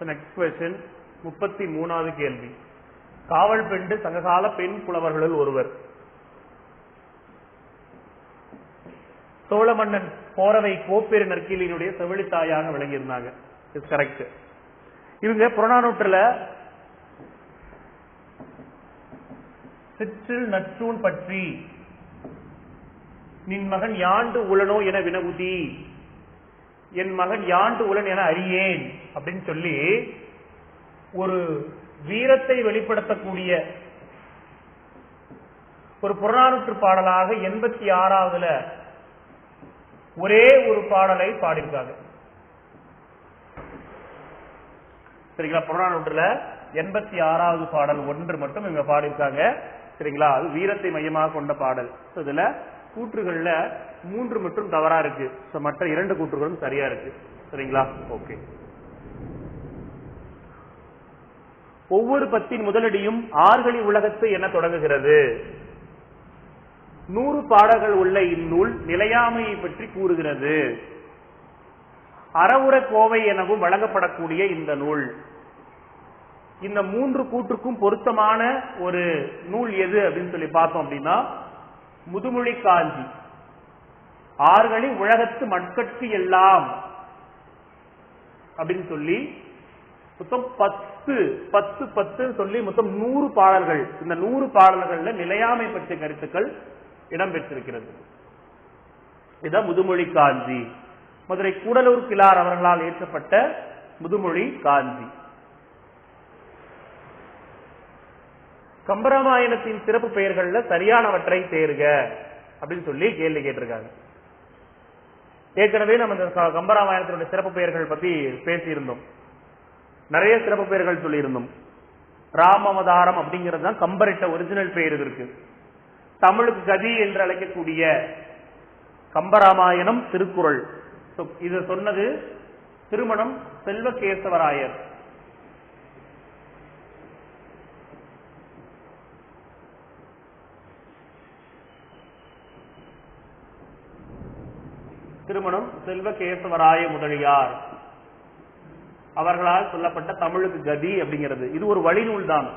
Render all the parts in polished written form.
Next question 33வது கேள்வி. காவல் bend சங்ககால பெண் புலவர்களுள் ஒருவர். சோழ மன்னன் போரவை கோப்பேறு நற்கிலினுடைய செவிலித்தாயாக விளங்கியிருந்தாங்க. Is correct. இவங்க புறநானூற்றுல சிற்றில் நற்றூன் பற்றி நின் மகன் யாண்டு உளனோ என வினவுதி, என் மகன் யாண்டு உளன் என அறியேன் அப்படின்னு சொல்லி ஒரு வீரத்தை வெளிப்படுத்தக்கூடிய ஒரு புறநானூற்று பாடலாக 86வதுல ஒரே ஒரு பாடலை பாடியிருக்காங்க. சரிங்களா? புறநானூற்றுல 86வது பாடல் ஒன்று மட்டும் இவங்க பாடியிருக்காங்க. சரிங்களா? அது வீரத்தை மையமாக கொண்ட பாடல். இதுல கூற்றுகள்ல 3 மட்டும் தவறா இருக்கு. மற்ற 2 கூற்றுகளும் சரியா இருக்கு. சரிங்களா? ஓகே. ஒவ்வொரு பத்தின் முதலடியும் ஆர்கழி உலகத்து என தொடங்குகிறது. 100 பாடல்கள் உள்ள இந்நூல் நிலையாமையை பற்றி கூறுகிறது. அறவுர கோவை எனவும் வழங்கப்படக்கூடிய இந்த நூல், இந்த 3 கூற்றுக்கும் பொருத்தமான ஒரு நூல் எது அப்படின்னு சொல்லி பார்த்தோம் அப்படின்னா முதுமொழி காஞ்சி. ஆர்கழி உலகத்து மட்கட்கு எல்லாம் அப்படின்னு சொல்லி மொத்தம் 10 சொல்லி மொத்தம் 100 பாடல்கள். இந்த 100 பாடல்கள்ல நிலையாமை பற்றிய கருத்துக்கள் இடம்பெற்றிருக்கிறது. இதுதான் முதுமொழி காஞ்சி. மதுரை கூடலூர் கிளார் அவர்களால் இயற்றப்பட்ட முதுமொழி காஞ்சி. கம்பராமாயணத்தின் சிறப்பு பெயர்கள்ல சரியானவற்றை தேர்க அப்படின்னு சொல்லி கேள்வி கேட்டிருக்காங்க. ஏற்கனவே நம்ம இந்த கம்பராமாயணத்தினுடைய சிறப்பு பெயர்கள் பத்தி பேசியிருந்தோம். நிறைய சிறப்பு பெயர்கள் சொல்லியிருந்தோம். ராமவதாரம் அப்படிங்கிறது தான் கம்பரிட்ட ஒரிஜினல் பெயர் இருக்கு. தமிழுக்கு கதி என்று அழைக்கக்கூடிய கம்பராமாயணம் திருக்குறள். இது சொன்னது திருமணம் செல்வகேசவராயர். திருமணம் செல்வகேசவராய முதலியார் அவர்களால் சொல்லப்பட்ட தமிழுக்கு கதி அப்படிங்கிறது இது ஒரு வழிநூல் தான்.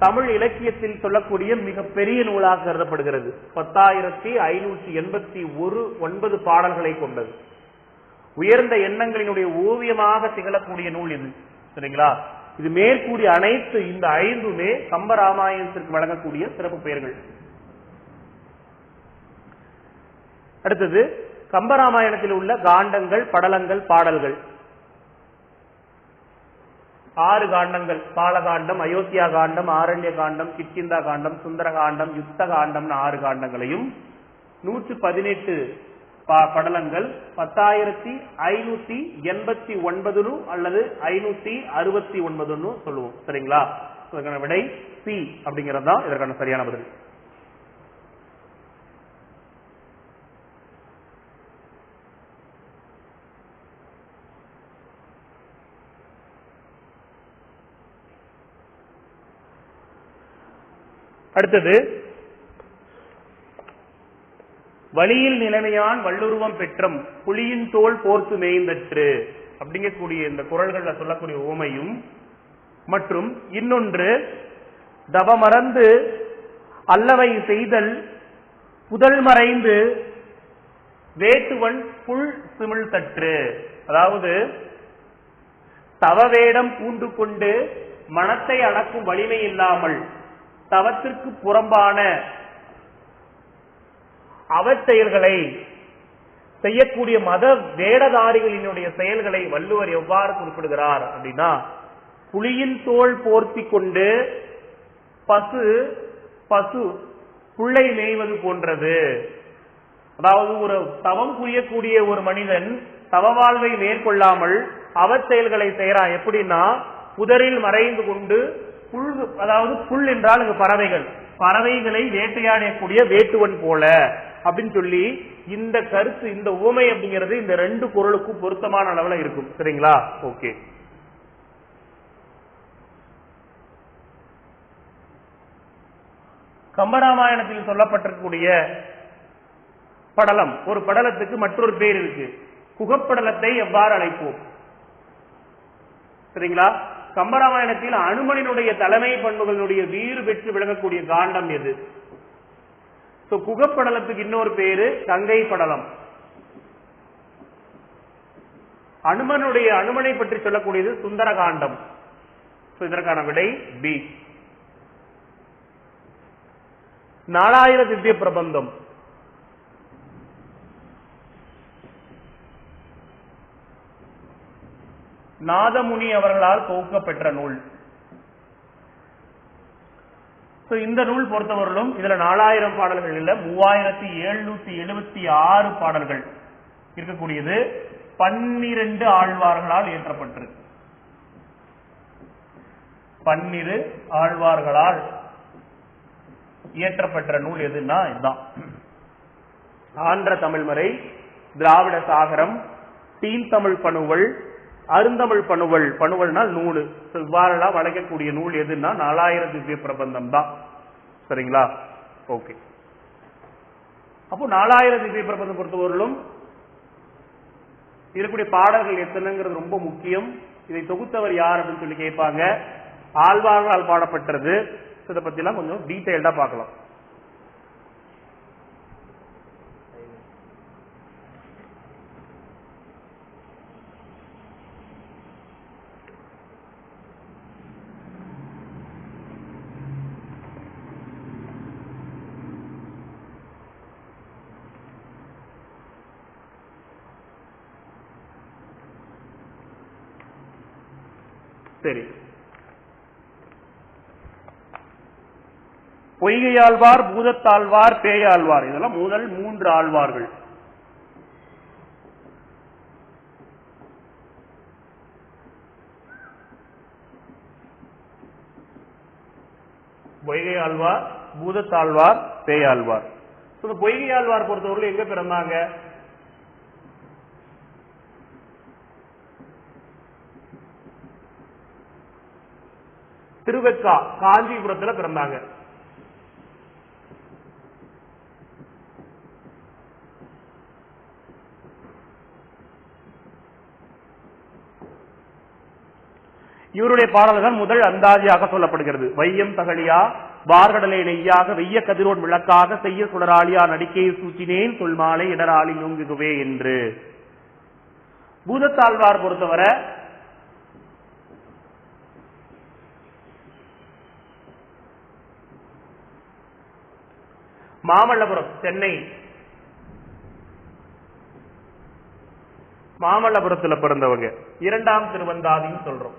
தமிழ் இலக்கியத்தில் சொல்லக்கூடிய மிக பெரிய நூலாக கருதப்படுகிறது. 10,589 பாடல்களை கொண்டது. உயர்ந்த எண்ணங்களினுடைய ஓவியமாக திகழக்கூடிய நூல் இது. சரிங்களா? இது மேற்கூடிய அனைத்து இந்த 5மே கம்பராமாயணத்திற்கு வழங்கக்கூடிய சிறப்பு பெயர்கள். அடுத்தது கம்பராமாயணத்தில் உள்ள காண்டங்கள், படலங்கள், பாடல்கள். 6 காண்டங்கள்: பாலகாண்டம், அயோத்தியா காண்டம், ஆரண்ய காண்டம், கிஷ்கிந்தா காண்டம், சுந்தர காண்டம், யுத்த காண்டம் 6 காண்டங்களையும் 118 படலங்கள் 10,589 அல்லது 569 சொல்லுவோம். சரிங்களா? இதற்கான விடை சி அப்படிங்கிறது தான் இதற்கான சரியான பதில். அடுத்தது வழியில் நிலைமையான் வள்ளுருவம் பெற்றம் புலியின் தோல் போர்த்து மேய்ந்தற்று அப்படிங்கக்கூடிய இந்த குறள்கள்ல சொல்லக்கூடிய உவமையும், மற்றும் இன்னொன்று தவமறந்து அல்லவை செய்தல் புதல் மறைந்து வேட்டுவன் புல் சிமிழ் தற்று. அதாவது தவவேடம் பூண்டு கொண்டு மனத்தை அடக்கும் வலிமை இல்லாமல் தவத்திற்கு புறம்பான அவச்செயல்களை செய்யக்கூடிய மத வேடதாரிகளினுடைய செயல்களை வள்ளுவர் எவ்வாறு குறிப்பிடுகிறார் அப்படின்னா, புலியின் தோல் போர்த்தி கொண்டு பசு புள்ளை மேய்வது போன்றது. அதாவது ஒரு தவம் புரியக்கூடிய ஒரு மனிதன் தவ வாழ்வை மேற்கொள்ளாமல் அவச்செயல்களை செய்யறான். எப்படின்னா புதரில் மறைந்து கொண்டு புல், அதாவது புல் என்றால் இங்கு பறவைகளை வேட்டையாடக்கூடிய வேட்டுவன் போல அப்படின்னு சொல்லி இந்த கருத்து, இந்த உவமை அப்படிங்கிறது இந்த 2 குறளுக்கும் பொருத்தமான அளவுல இருக்கும். சரிங்களா? ஓகே. கம்பராமாயணத்தில் சொல்லப்பட்டிருக்கக்கூடிய படலம், ஒரு படலத்துக்கு மற்றொரு பேர் இருக்கு. குகப்படலத்தை எவ்வாறு அழைப்போம்? சரிங்களா? கம்பராமாயணத்தில் அனுமனினுடைய தலைமை பண்புகளுடைய வீறு பெற்று விளங்கக்கூடிய காண்டம் எது? குகப்படலத்துக்கு இன்னொரு பேரு கங்கை படலம். அனுமனை பற்றி சொல்லக்கூடியது சுந்தர காண்டம். இதற்கான விடை பி. 4000 திவ்ய பிரபந்தம் நாதமுனி அவர்களால் தொகுக்கப்பெற்ற நூல். இந்த நூல் பொறுத்தவரையிலும் இதுல 4000 பாடல்கள் இல்ல, 3776 பாடல்கள் இருக்கக்கூடியது. 12 ஆழ்வார்களால் இயற்றப்பட்டிருக்கு. 12 ஆழ்வார்களால் இயற்றப்பட்ட நூல் எதுன்னா இதுதான். ஆந்திர தமிழ்மறை, திராவிட சாகரம், தீன் தமிழ் பணுவல், அருந்தமிழ் பணுவல், பணுவல்னால் நூலு, இவ்வாறெல்லாம் வழங்கக்கூடிய நூல் எதுன்னா 4000 திவ்ய பிரபந்தம் தான். சரிங்களா? ஓகே. அப்போ 4000 திவ்ய பிரபந்தம் பொறுத்தவரையிலும் இருக்கக்கூடிய பாடல்கள் எத்தனைங்கிறது ரொம்ப முக்கியம். இதை தொகுத்தவர் யார் அப்படின்னு சொல்லி கேட்பாங்க. ஆழ்வார்களால் பாடப்பட்டது. இதை பத்தி எல்லாம் கொஞ்சம் டீடைல்டா பார்க்கலாம். சரி, பொய்கையாழ்வார், பூதத்தாழ்வார், பேயாழ்வார், இதெல்லாம் முதல் 3 ஆழ்வார்கள். பொய்கையாழ்வார், பூதத்தாழ்வார், பேயாழ்வார். பொய்கையாழ்வார் பொறுத்தவரையில் எங்க பிறந்தாங்க? திருவெக்கா, காஞ்சிபுரத்தில் பிறந்தாங்க. இவருடைய பாடல்கள் முதல் அந்தாதியாக சொல்லப்படுகிறது. வையம் தகழியா, வார்கடலை நெய்யாக, வெய்ய கதிரோன் விளக்காக, செய்ய சுடராளியா, நடிக்கையை சூச்சினேன் சொல்மாலை இடராளி நோங்குகுவே என்று. பூதத்தாழ்வார் பொறுத்தவரை மாமல்லபுரம், சென்னை மாமல்லபுரத்தில் பிறந்தவங்க. 2ஆம் திருவந்தாதின்னு சொல்றோம்.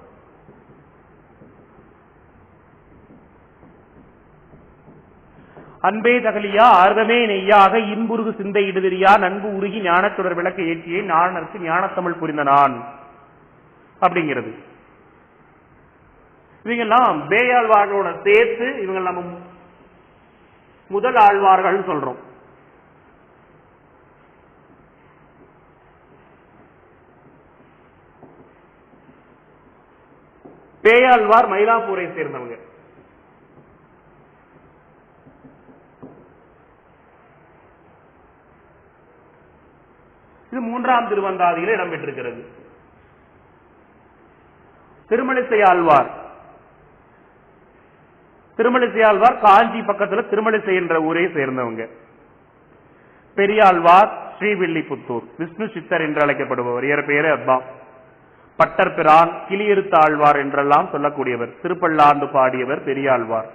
அன்பே தகலியா, ஆர்வமே நெய்யாக, இன்புருகு சிந்தை இடுதிரியா, நன்கு உருகி ஞானத்துடர் விளக்க ஏற்றியே நானருக்கு ஞானத்தமிழ் புரிந்த நான் அப்படிங்கிறது. இவங்கெல்லாம் பேயாழ்வார்களோட சேர்த்து இவங்க நம்ம முதல் ஆழ்வார்கள் சொல்றோம். பேயாழ்வார் மயிலாப்பூரை சேர்ந்தவங்க. இது 3ஆம் திருவந்தாதியில் இடம்பெற்றிருக்கிறது. திருமணிசை ஆழ்வார், திருமணிசை ஆழ்வார் காஞ்சி பக்கத்தில் திருமணிசை என்ற ஊரை சேர்ந்தவங்க. பெரியாழ்வார் ஸ்ரீவில்லிபுத்தூர், விஷ்ணு சித்தர் என்று அழைக்கப்படுபவர். இவர் பெயரே அதான். பட்டர் பிரான், கிளியெருத்த ஆழ்வார் என்றெல்லாம் சொல்லக்கூடியவர். திருப்பல்லாண்டு பாடியவர் பெரியாழ்வார்.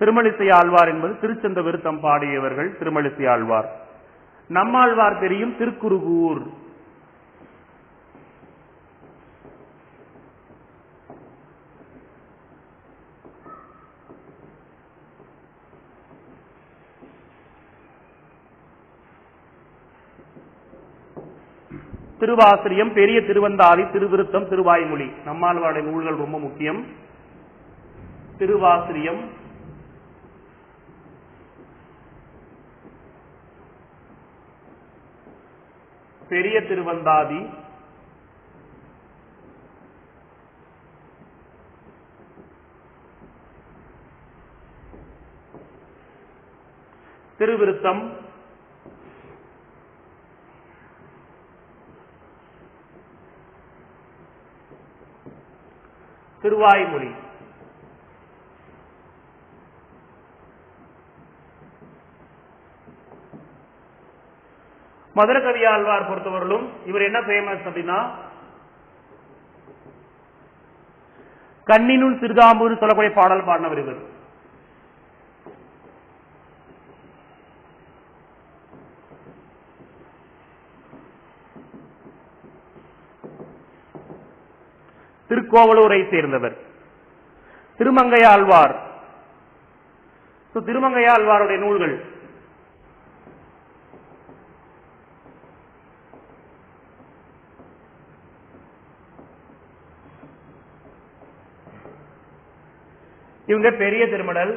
திருமணிசை ஆழ்வார் என்பது திருச்செந்த விருத்தம் பாடியவர்கள் திருமணிசை ஆழ்வார். நம்மாழ்வார் தெரியும், திருக்குறுகூர். திருவாசிரியம், பெரிய திருவந்தாதி, திருவிருத்தம், திருவாய்மொழி. நம்மாழ்வாருடைய நூல்கள் ரொம்ப முக்கியம். திருவாசிரியம், பெரிய திருவந்தாதி, திருவிருத்தம், திருவாய்மொழி. மதுரகவி ஆழ்வார் பொறுத்தவர்களும் இவர் என்ன ஃபேமஸ் அப்படின்னா கண்ணினுள் சிறுதாம்பூர் சொல்லக்கூடிய பாடல் பாடினவர் இவர். திருக்கோவலூரை சேர்ந்தவர். திருமங்கையாழ்வார், திருமங்கையாழ்வாருடைய நூல்கள் இவங்க பெரிய திருமடல்,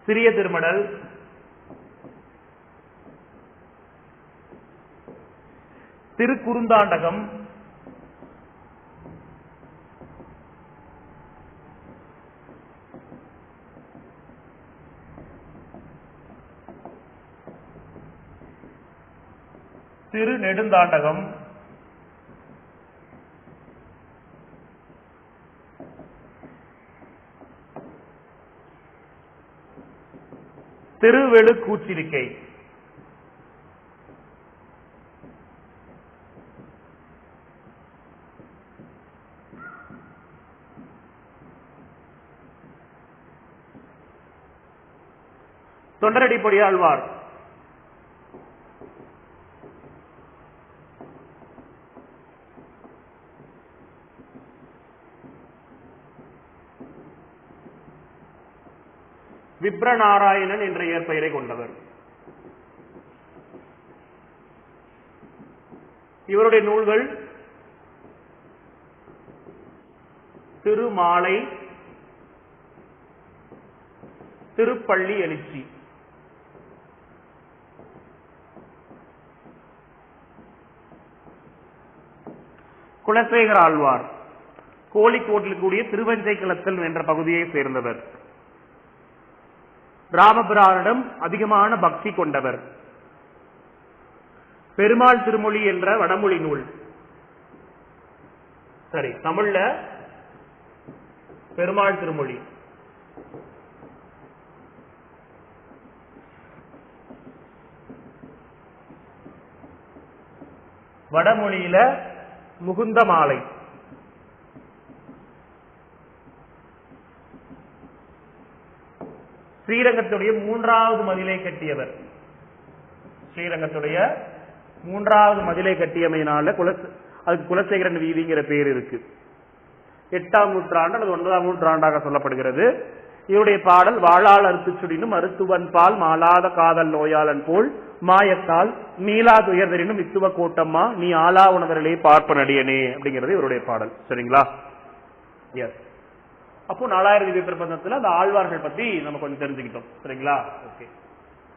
சிறிய திருமடல், திருக்குறுந்தாண்டகம், திரு நெடுந்தாண்டகம், திருவெழுக்கூற்றிருக்கை, தொண்டரடிப்பொடி ஆழ்வார், விப்ரநாராயணன் என்ற இயற்பெயரை கொண்டவர். இவருடைய நூல்கள் திருமாலை, திருப்பள்ளி எழுச்சி. குலசேகர ஆழ்வார் கோழிக்கோட்டில் கூடிய திருவஞ்சைக்களத்தல் என்ற பகுதியை சேர்ந்தவர். ராமபிரானிடம் அதிகமான பக்தி கொண்டவர். பெருமாள் திருமொழி என்ற வடமொழி நூல், சரி தமிழ்ல பெருமாள் திருமொழி, வடமொழியில முகுந்த மாலை, ஸ்ரீரங்கத்துடைய 3வது மதிலை கட்டியவர். ஸ்ரீரங்கத்துடைய 3வது மதிலை கட்டியமையினால அதுக்கு குலசேகரன் வீதிங்கிற பேர் இருக்கு. 8ஆம் நூற்றாண்டு அல்லது 9ஆம் நூற்றாண்டாக சொல்லப்படுகிறது. இவருடைய பாடல் வாழால் அறுத்துச்சுடினும் மருத்துவன் பால் மாலாத காதல் நோயாளன் போல் மாயத்தால் மீளா துயர்தரினும் வித்துவ கோட்டம்மா நீ ஆளா உணவர்களே பார்ப்ப நடியனே அப்படிங்கிறது இவருடைய பாடல். சரிங்களா? எஸ். அப்போ 4000 திவ்ய பிரபந்தத்துல அந்த ஆழ்வார்கள் பத்தி நம்ம கொஞ்சம் தெரிஞ்சுக்கிட்டோம். சரிங்களா? ஓகே.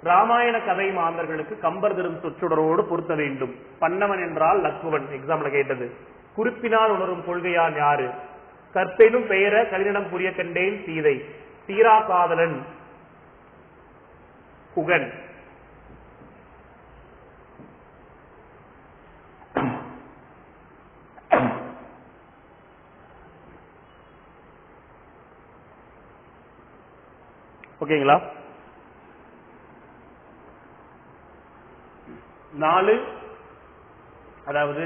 ராமாயண கதை மாந்தர்களுக்கு கம்பர் தரும் சொற்றொடரோடு பொருத்த வேண்டும். பன்னவன் என்றால் லக்குவன், எக்ஸாம்ல கேட்டது. குறிப்பினால் உணரும் கொள்கையான் யாரு? கற்பெனும் பெயர கலினம் புரிய கண்டேன் சீதை, தீரா காதலன் குகன். ஓகேங்களா? 4 அதாவது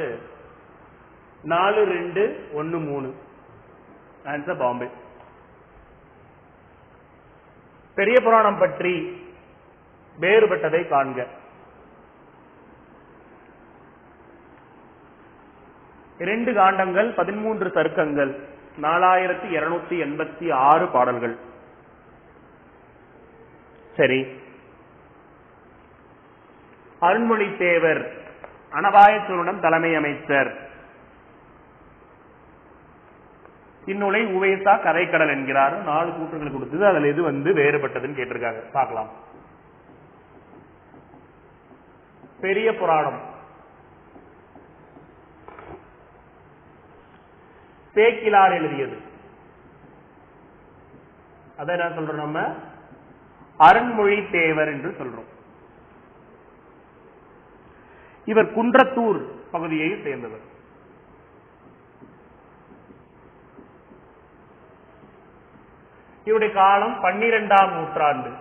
4, 2, 1, 3 ஆன்சர் பாம்பே. பெரிய புராணம் பற்றி வேறுபட்டதை காண்க. 2 காண்டங்கள், 13 சருக்கங்கள், 4286 பாடல்கள். சரி. அருண்மொழி தேவர் அனபாயச்சூரனுடன் தலைமை அமைச்சர். இந்நூலை உவேசா கரைக்கடல் என்கிறார். 4 கூற்றுகள் கொடுத்தது. அதுல எது வேறுபட்டதுன்னு கேட்டிருக்காங்க. பார்க்கலாம். பெரிய புராணம் சேக்கிலார் எழுதியது. அதை என்ன சொல்றோம்? நம்ம அருண்மொழி தேவர் என்று சொல்றோம். இவர் குன்றத்தூர் பகுதியை சேர்ந்தவர். இவருடைய காலம் 12ஆம் நூற்றாண்டு.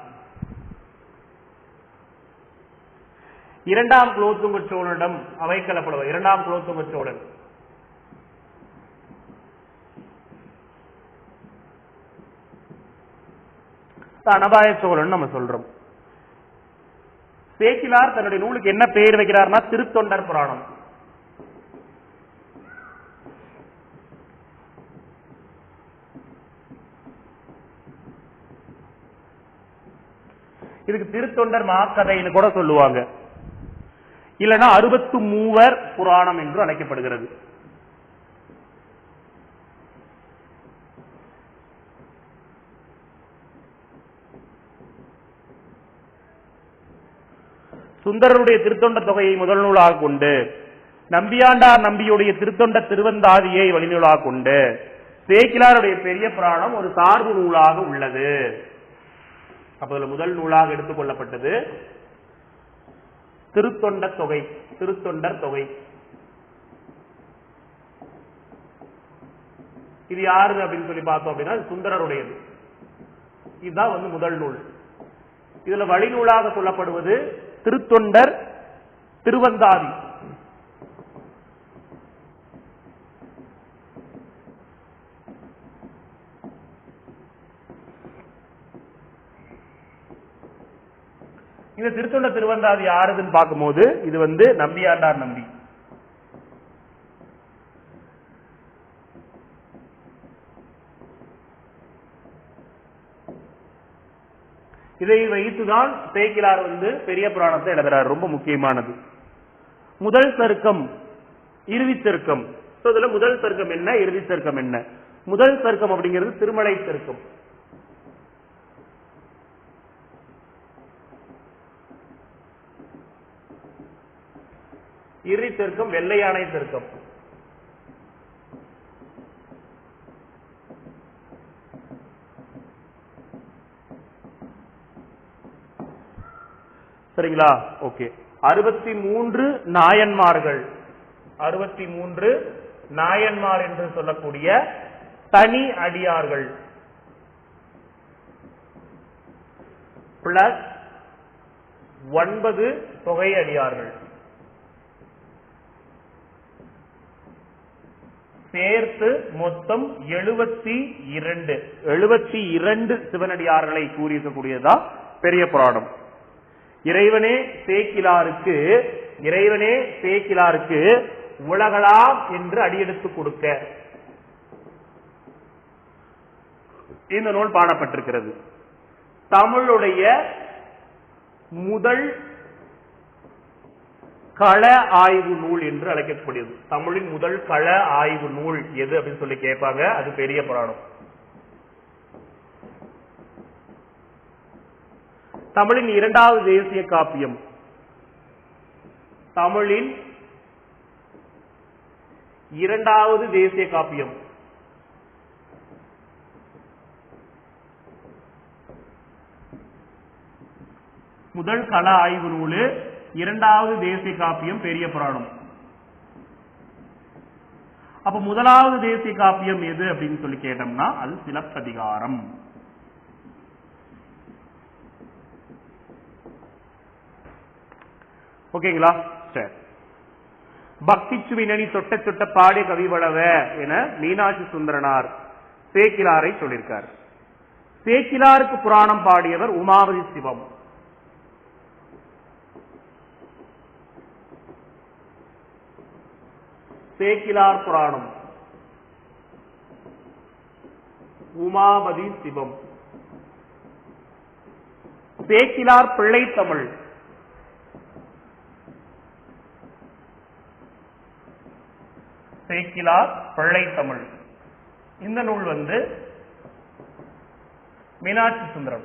இரண்டாம் குலோத்துங்க சோழனிடம் அமைக்கலப்படுவார். இரண்டாம் குலோத்துங்க சோழன் அனபாய சோழன் நம்ம சொல்றோம். சேக்கிலார் தன்னுடைய நூலுக்கு என்ன பெயர் வைக்கிறார்னா திருத்தொண்டர் புராணம். இதுக்கு திருத்தொண்டர் மாக்கதைன்னு கூட சொல்லுவாங்க, இல்லைன்னா 63 புராணம் என்று அழைக்கப்படுகிறது. சுந்தரருடைய திருத்தொண்ட தொகையை முதல் நூலாக கொண்டு, நம்பியாண்டார் நம்பியுடைய திருத்தொண்ட திருவந்தாதியை வழிநூலாக கொண்டு, சேக்கிலாருடைய பெரிய புராணம் ஒரு சார்பு நூலாக உள்ளது. அப்போது முதல் நூலாக எடுத்துக் கொள்ளப்பட்டது திருத்தொண்ட தொகை, திருத்தொண்டர் தொகை. இது யாரு அப்படின்னு சொல்லி பார்த்தோம் அப்படின்னா சுந்தரருடையது. இதுதான் முதல் நூல். இதுல வழிநூலாக சொல்லப்படுவது திருத்தொண்டர் திருவந்தாதி. இந்த திருத்தொண்ட திருவந்தாதி யாருதுன்னு பார்க்கும்போது இது நம்பியாண்டார் நம்பி. இதை வைத்துதான் சேக்கிலார் பெரிய புராணத்தை எழுதுறார். ரொம்ப முக்கியமானது. முதல் சருக்கம் இறுதி சருக்கம். இதுல முதல் சருக்கம் என்ன, இறுதி சருக்கம் என்ன? முதல் சருக்கம் அப்படிங்கிறது திருமலை சருக்கம். இறுதி சருக்கம் வெள்ளையானை சருக்கம். சரிங்களா? ஓகே. 63 நாயன்மார்கள், 63 நாயன்மார் என்று சொல்லக்கூடிய தனி அடியார்கள் பிளஸ் 9 தொகை அடியார்கள் சேர்த்து மொத்தம் 72 சிவனடியார்களை கூறியிருக்கக்கூடியதா பெரிய புராணம். இறைவனே சேக்கிலாருக்கு உலகளாம் என்று அடியெடுத்து கொடுக்க இந்த நூல் பாடப்பட்டிருக்கிறது. தமிழுடைய முதல் கள ஆய்வு நூல் என்று அழைக்கக்கூடியது. தமிழின் முதல் கள ஆய்வு நூல் எது அப்படின்னு சொல்லி கேட்பாங்க. அது பெரிய புராணம். தமிழின் இரண்டாவது தேசிய காப்பியம், தமிழின் இரண்டாவது தேசிய காப்பியம் முதல் கள ஆய்வு நூல், இரண்டாவது தேசிய காப்பியம் பெரிய புராணம். அப்ப முதலாவது தேசிய காப்பியம் எது அப்படின்னு சொல்லி கேட்டோம்னா அது சிலப்பதிகாரம். ஓகேங்களா? சரி. பக்தி சுவினி தொட்ட தொட்ட பாடிய கவிவளவ என மீனாட்சி சுந்தரனார் சேக்கிலாரை சொல்லியிருக்கார். சேக்கிலாருக்கு புராணம் பாடியவர் உமாவதி சிவம். சேக்கிலார் புராணம் உமாவதி சிவம். சேக்கிலார் பிள்ளை தமிழ் சேக்கிலார் பிள்ளை தமிழ். இந்த நூல் மீனாட்சி சுந்தரம்,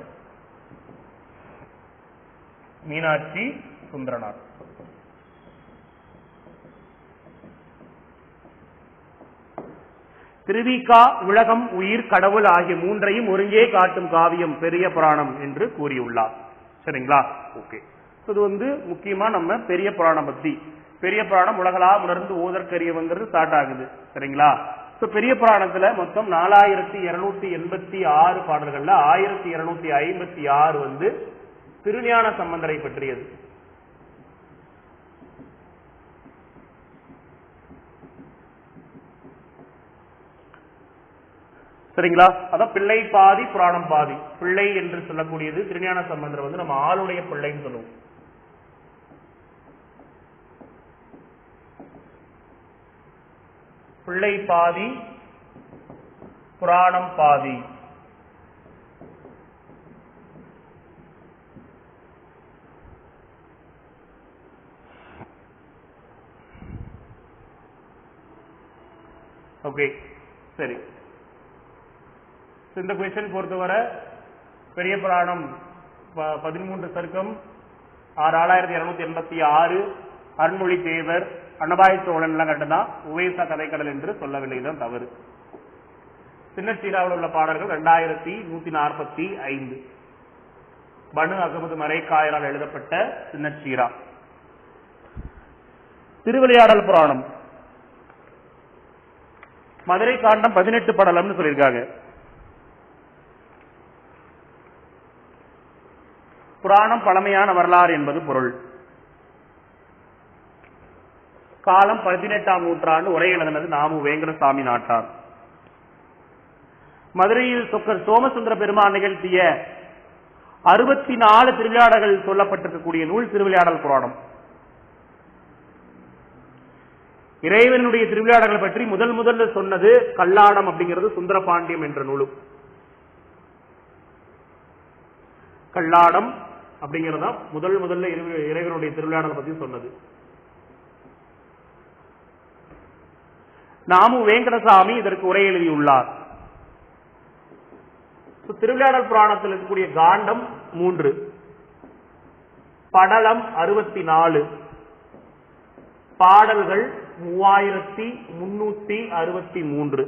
மீனாட்சி சுந்தரனார். திருவிகா, உலகம், உயிர், கடவுள் ஆகிய மூன்றையும் ஒருங்கே காட்டும் காவியம் பெரிய புராணம் என்று கூறியுள்ளார். சரிங்களா? ஓகே. இது முக்கியமா நம்ம பெரிய புராணம் பத்தி பெரிய புராணம் உலகளாம் உணர்ந்து ஓதற்கரியவங்கிறது ஸ்டார்ட் ஆகுது. சரிங்களா? பெரிய புராணத்துல மொத்தம் 4286 பாடல்கள்ல 1256 திருஞான சம்பந்தரை பற்றியது. சரிங்களா? அதான் பிள்ளை பாதி புராணம் பாதி. பிள்ளை என்று சொல்லக்கூடியது திருஞான சம்பந்தர் நம்ம ஆளுடைய பிள்ளைன்னு சொல்லுவோம். பிள்ளை பாதி புராணம் பாதி. ஓகே, சரி. இந்த கொஸ்டின் பொறுத்தவரை பெரிய புராணம் 13 சருக்கம் 6286 அருண்மொழி தேவர் அன்னபாய சோழன் எல்லாம் கட்டுனா உவேசா கதைக்கடல் என்று சொல்லவில்லைதான் தவறு. சின்னச்சீராவில் உள்ள பாடல்கள் 2145 பனு அகமது மரைக்காயரால் எழுதப்பட்ட சின்னச்சீரா. திருவிளையாடல் புராணம் மதுரை காண்டம் 18 படலம்னு சொல்லியிருக்காங்க. புராணம் பழமையான வரலாறு என்பது பொருள். காலம் 18ஆம் நூற்றாண்டு. உரை எழுதினது நாமு வேங்கடசாமி நாட்டார். மதுரையில் சொக்கர் சோமசுந்தர பெருமான் நிகழ்த்திய 64 திருவிளையாடல்கள் சொல்லப்பட்டிருக்கக்கூடிய நூல் திருவிளையாடல் புராணம். இறைவனுடைய திருவிளையாடல்கள் பற்றி முதல்ல சொன்னது கல்லாடம் அப்படிங்கிறது சுந்தரபாண்டியம் என்ற நூலும். கல்லாடம் அப்படிங்கிறதா முதல்ல இறைவனுடைய திருவிளையாடல் பற்றி சொன்னது. நாமு வேங்கடசாமி இதற்கு உரை எழுதியுள்ளார். திருவிளையாடல் புராணத்தில் இருக்கக்கூடிய காண்டம் 3, படலம் 64, பாடல்கள் 3363.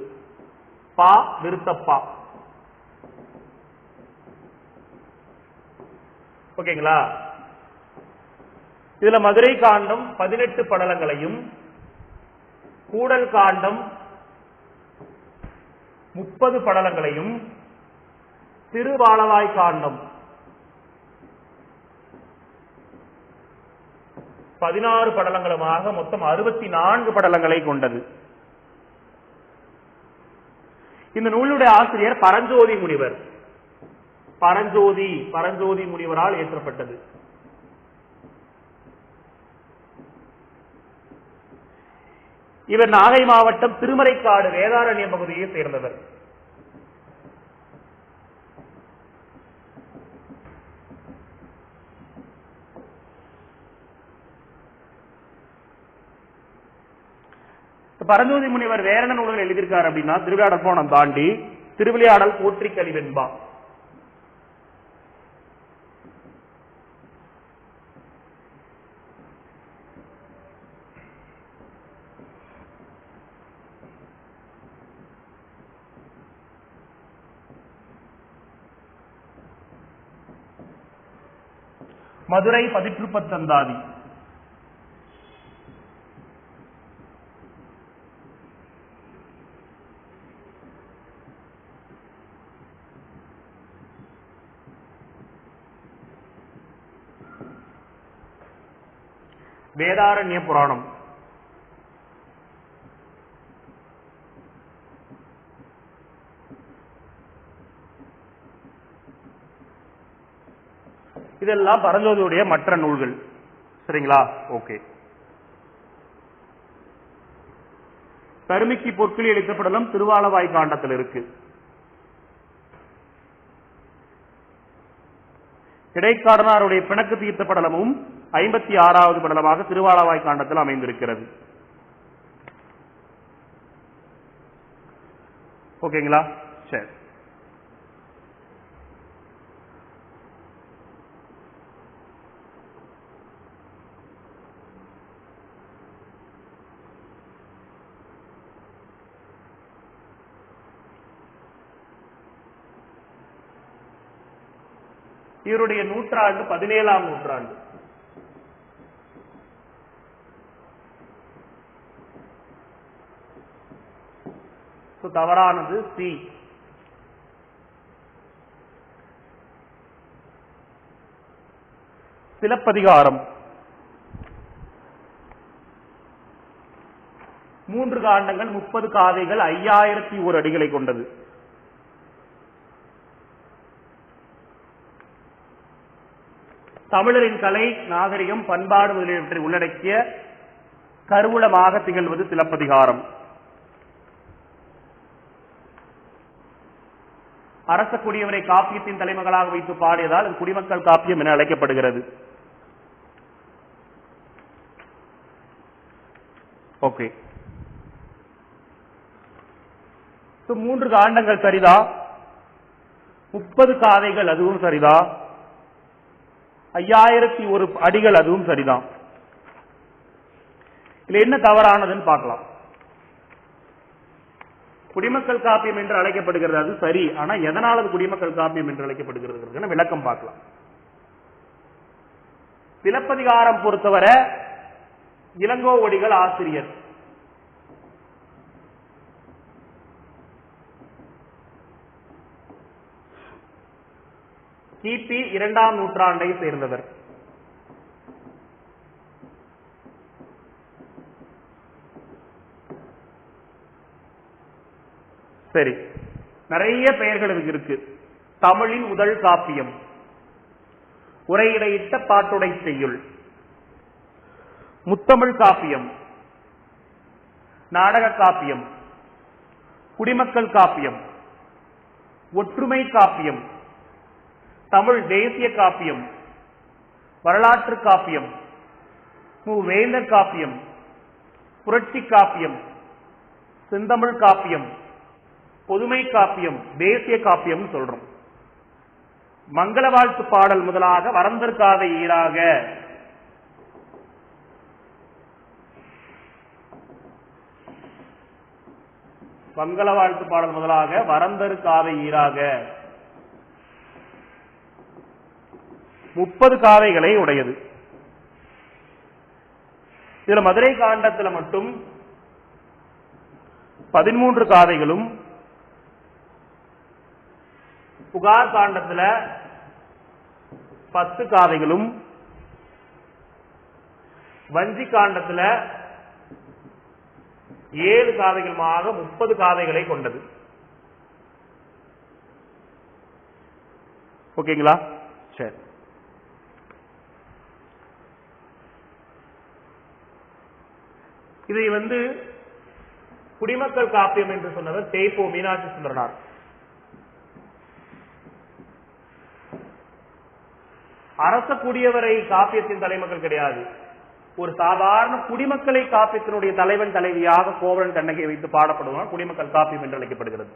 பா விருத்தப்பா. ஓகேங்களா? இதுல மதுரை காண்டம் 18 படலங்களையும், கூடல் காண்டம் 30 படலங்களையும், திருவாளவாய் காண்டம் 16 படலங்களுமாக மொத்தம் 64 படலங்களை கொண்டது. இந்த நூலுடைய ஆசிரியர் பரஞ்சோதி முனிவர். பரஞ்சோதி முனிவரால் ஏற்றப்பட்டது. இவர் நாகை மாவட்டம் திருமறைக்காடு வேதாரண்ய பகுதியை சேர்ந்தவர். பரஞ்சோதி முனிவர் வேற என்ன நூல்கள் எழுதியிருக்காரு அப்படின்னா, திருவிளையாடல் புராணம் தாண்டி திருவிளையாடல் போற்றி கலிவெண்பா, மதுரை பதிற்றுப்பத்தந்தாதி, வேதாரண்ய புராணம், இதெல்லாம் பரஞ்சோதியுடைய மற்ற நூல்கள். சரிங்களா? ஓகே. கருமிக்கு பொற்களி அளிக்கப்படலும் திருவாளவாய் காண்டத்தில் இருக்கு. இடைக்காடனாருடைய பிணக்கு தீர்த்த படலமும் 56வது படலமாக திருவாளவாய் காண்டத்தில் அமைந்திருக்கிறது. ஓகேங்களா? சரி. இவருடைய நூற்றாண்டு 17ஆம் நூற்றாண்டு. தவறானது சி. சிலப்பதிகாரம் 3 காண்டங்கள் 30 காதைகள் 5001 அடிகளை கொண்டது. தமிழரின் கலை, நாகரிகம், பண்பாடு முதலியவற்றை உள்ளடக்கிய கருவூலமாக திகழ்வது சிலப்பதிகாரம். அரச குடியவரை காப்பியத்தின் தலைமகளாக வைத்து பாடியதால் அது குடிமக்கள் காப்பியம் என அழைக்கப்படுகிறது. ஓகே, 3 காண்டங்கள் சரிதா? 30 காதைகள் அதுவும் சரிதா? 5001 அடிகள் அதுவும் சரிதான். இதுல என்ன தவறானதுன்னு பார்க்கலாம். குடிமக்கள் காப்பியம் என்று அழைக்கப்படுகிறது, அது சரி. ஆனா எதனால் அது குடிமக்கள் காப்பியம் என்று அழைக்கப்படுகிறது விளக்கம் பார்க்கலாம். சிலப்பதிகாரம் பொறுத்தவரை இளங்கோவடிகள் ஆசிரியர். கிபி 2ஆம் நூற்றாண்டை சேர்ந்தவர். சரி, நிறைய பெயர்கள் இருக்கு. தமிழின் முதல் காப்பியம், உரையிடையிட்ட பாட்டுடை செய்யுள், முத்தமிழ் காப்பியம், நாடக காப்பியம், குடிமக்கள் காப்பியம், ஒற்றுமை காப்பியம், தமிழ் தேசிய காப்பியம், வரலாற்று காப்பியம், மூவேந்தர் காப்பியம், புரட்சி காப்பியம், செந்தமிழ் காப்பியம், பொதுமை காப்பியம், தேசிய காப்பியம் சொல்றோம். மங்கள வாழ்த்து பாடல் முதலாக வரந்தற்காத ஈராக, மங்கள வாழ்த்து பாடல் முதலாக வரந்தற்காத ஈராக 30 காதைகளை உடையது. இதுல மதுரை காண்டத்துல மட்டும் 13 காதைகளும், புகார் காண்டத்துல 10 காதைகளும், வஞ்சி காண்டத்துல 7 காதைகளுமாக 30 காதைகளை கொண்டது. ஓகேங்களா? சரி, இதை குடிமக்கள் காப்பியம் என்று சொன்னவர் தேப்போ மீனாட்சி சுந்தரனார். அரச குடியவரை காப்பியத்தின் தலைமக்கள் கிடையாது. ஒரு சாதாரண குடிமக்களை காப்பியத்தினுடைய தலைவன் தலைவியாக கோவலன் கண்ணகை வைத்து பாடப்படுவதால் குடிமக்கள் காப்பியம் என்று அழைக்கப்படுகிறது.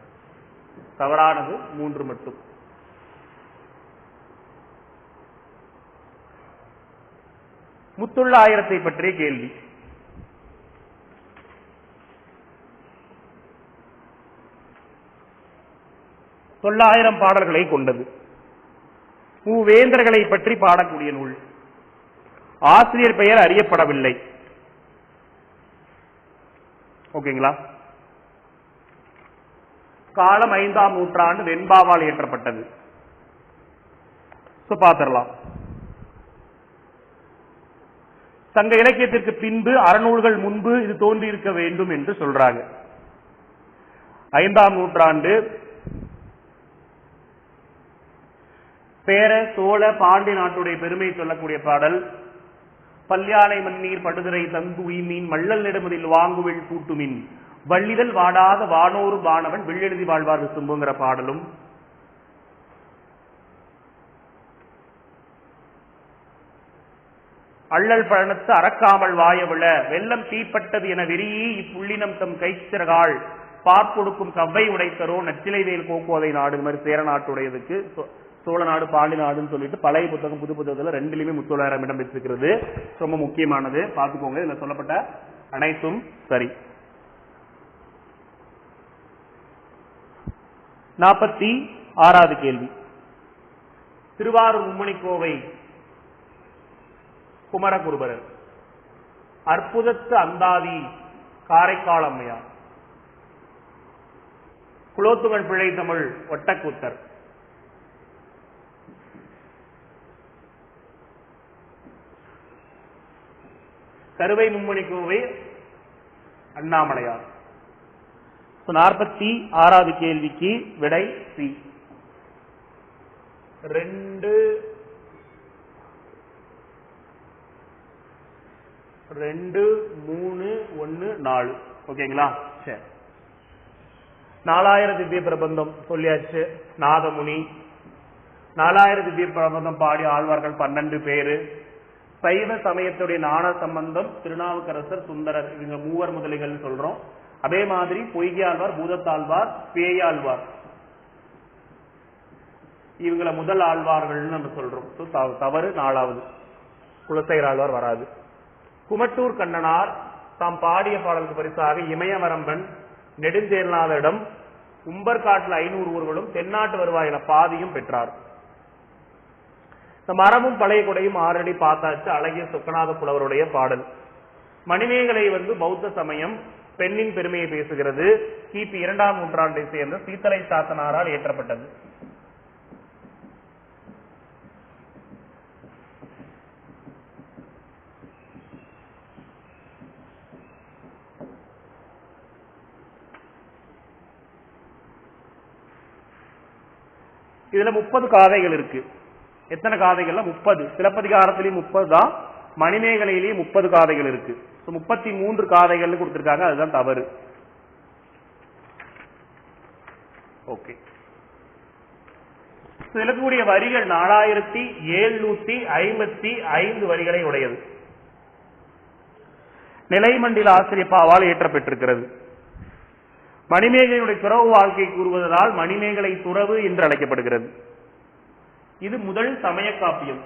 தவறானது 3 மட்டும். முத்துள்ளாயிரத்தை பற்றிய கேள்வி. தொள்ளாயிரம் பாடல்களை கொண்டது. மூவேந்தர்களை பற்றி பாடக்கூடிய நூல். ஆசிரியர் பெயர் அறியப்படவில்லை. ஓகேங்களா? காலம் 5ஆம் நூற்றாண்டு வெண்பாவால் இயற்றப்பட்டது. பார்த்திடலாம். சங்க இலக்கியத்திற்கு பின்பு, அறநூல்கள் முன்பு இது தோன்றி இருக்க வேண்டும் என்று சொல்றாங்க. 5ஆம் நூற்றாண்டு பேர சோழ பாண்டிய நாட்டுடைய பெருமை சொல்லக்கூடிய பாடல். பல்யானை மண்ணீர் படுதுரை தந்து உய்மீன் மள்ளல் நெடுமதில் வாங்குவில் கூட்டுமின் வள்ளிதல் வாடாத வானோரு வானவன் வெள்ளெழுதி வாழ்வார் விசும்புங்கிற பாடலும், அள்ளல் பழனத்து அறக்காமல் வாயவிழ வெள்ளம் தீப்பட்டது என வெறியி இப்புள்ளினம் தம் கைச்சிறகால் பார்ப்பொடுக்கும் கவ்வை உடைத்தரோ நச்சிலை வேல் கோக்கோதை நாடு. மாதிரி சேர நாட்டுடையதுக்கு சோழ நாடு பாண்டி நாடுன்னு சொல்லிட்டு பழைய புத்தகம் புது புத்தகத்துல 2லுமே முத்தொள்ளாயிரம் இடம் பெற்றிருக்கிறது. ரொம்ப முக்கியமானது, பார்த்துக்கோங்க. இதுல சொல்லப்பட்ட அனைத்தும் சரி. 46வது கேள்வி. திருவாரூர் மும்மணிக்கோவை குமரகுருபரர், அற்புதத்து அந்தாதி காரைக்கால் அம்மையார், குலோத்துங்கன் பிள்ளை தமிழ் ஒட்டக்கூத்தர். கருவை மும்மணி கோவை அண்ணாமலையார். 46வது கேள்விக்கு விடை சி. 2 2 3 1 4. ஓகேங்களா? சரி. 4000 திவ்ய பிரபந்தம் சொல்லியாச்சு. நாதமுனி 4000 திவ்ய பிரபந்தம் பாடி ஆழ்வார்கள் 12 பேரு. சைவ சமயத்துடைய ஞான சம்பந்தம் திருநாவுக்கரசர், சுந்தரர், இவங்க மூவர் முதலிகள் சொல்றோம். அதே மாதிரி பொய்கையாழ்வார், பூதத்தாழ்வார், பேயாழ்வார், இவங்கள முதல் ஆழ்வார்கள் நம்ம சொல்றோம். தவறு. 4வது குலசேகர ஆழ்வார் வராது. குமட்டூர் கண்ணனார் தாம் பாடிய பாடலுக்கு பரிசாக இமயவரம்பன், நெடுஞ்சேர்நாதரிடம் உம்பர்காட்டில் 500 ஊர்களும் தென்னாட்டு வருவாயில பாதியும் பெற்றார். இந்த மரமும் பழைய கொடையும் ஆறடி பார்த்தாச்சு. அழகிய சொக்கநாத புலவருடைய பாடல். மணிமேகலை பௌத்த சமயம் பெண்ணின் பெருமையை பேசுகிறது. கிபி 2ஆம் நூற்றாண்டை சேர்ந்த சீத்தலை சாத்தனாரால் இயற்றப்பட்டது. இதுல 30 காதைகள் இருக்கு. எத்தனை காதைகள்ல? 30. சிலப்பதிகாரத்திலையும் 30 தான், மணிமேகலையிலேயும் 30 காதைகள் இருக்கு. 33 காதைகள் கொடுத்திருக்காங்க. அதுதான் தவறு. ஓகே. இருக்கக்கூடிய வரிகள் 4755 வரிகளை உடையது. நிலைமண்டில ஆசிரியப்பாவால் இயற்றப்பட்டிருக்கிறது. மணிமேகலையுடைய துறவு வாழ்க்கை கூறுவதால் மணிமேகலை துறவு என்று அழைக்கப்படுகிறது. இது முதல் சமய காப்பியம்.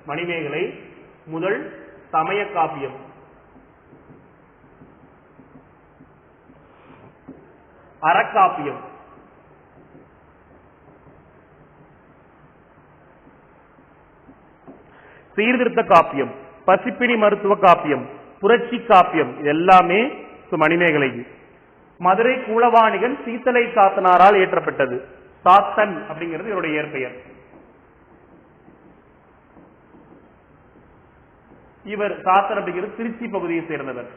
மணிமேகலை முதல் சமய காப்பியம். அறக்காப்பியம். சீர்திருத்த காப்பியம், பசிப்பிணி மருத்துவ காப்பியம், புரட்சி காப்பியம், இது எல்லாமே மணிமேகலை. மதுரை கூலவாணிகன் சீத்தலை சாத்தனாரால் இயற்றப்பட்டது. சாத்தன் அப்படிங்கிறது இவருடைய இயற்பெயர். இவர் சாத்தன் அப்படிங்கிறது திருச்சி பகுதியை சேர்ந்தவர்.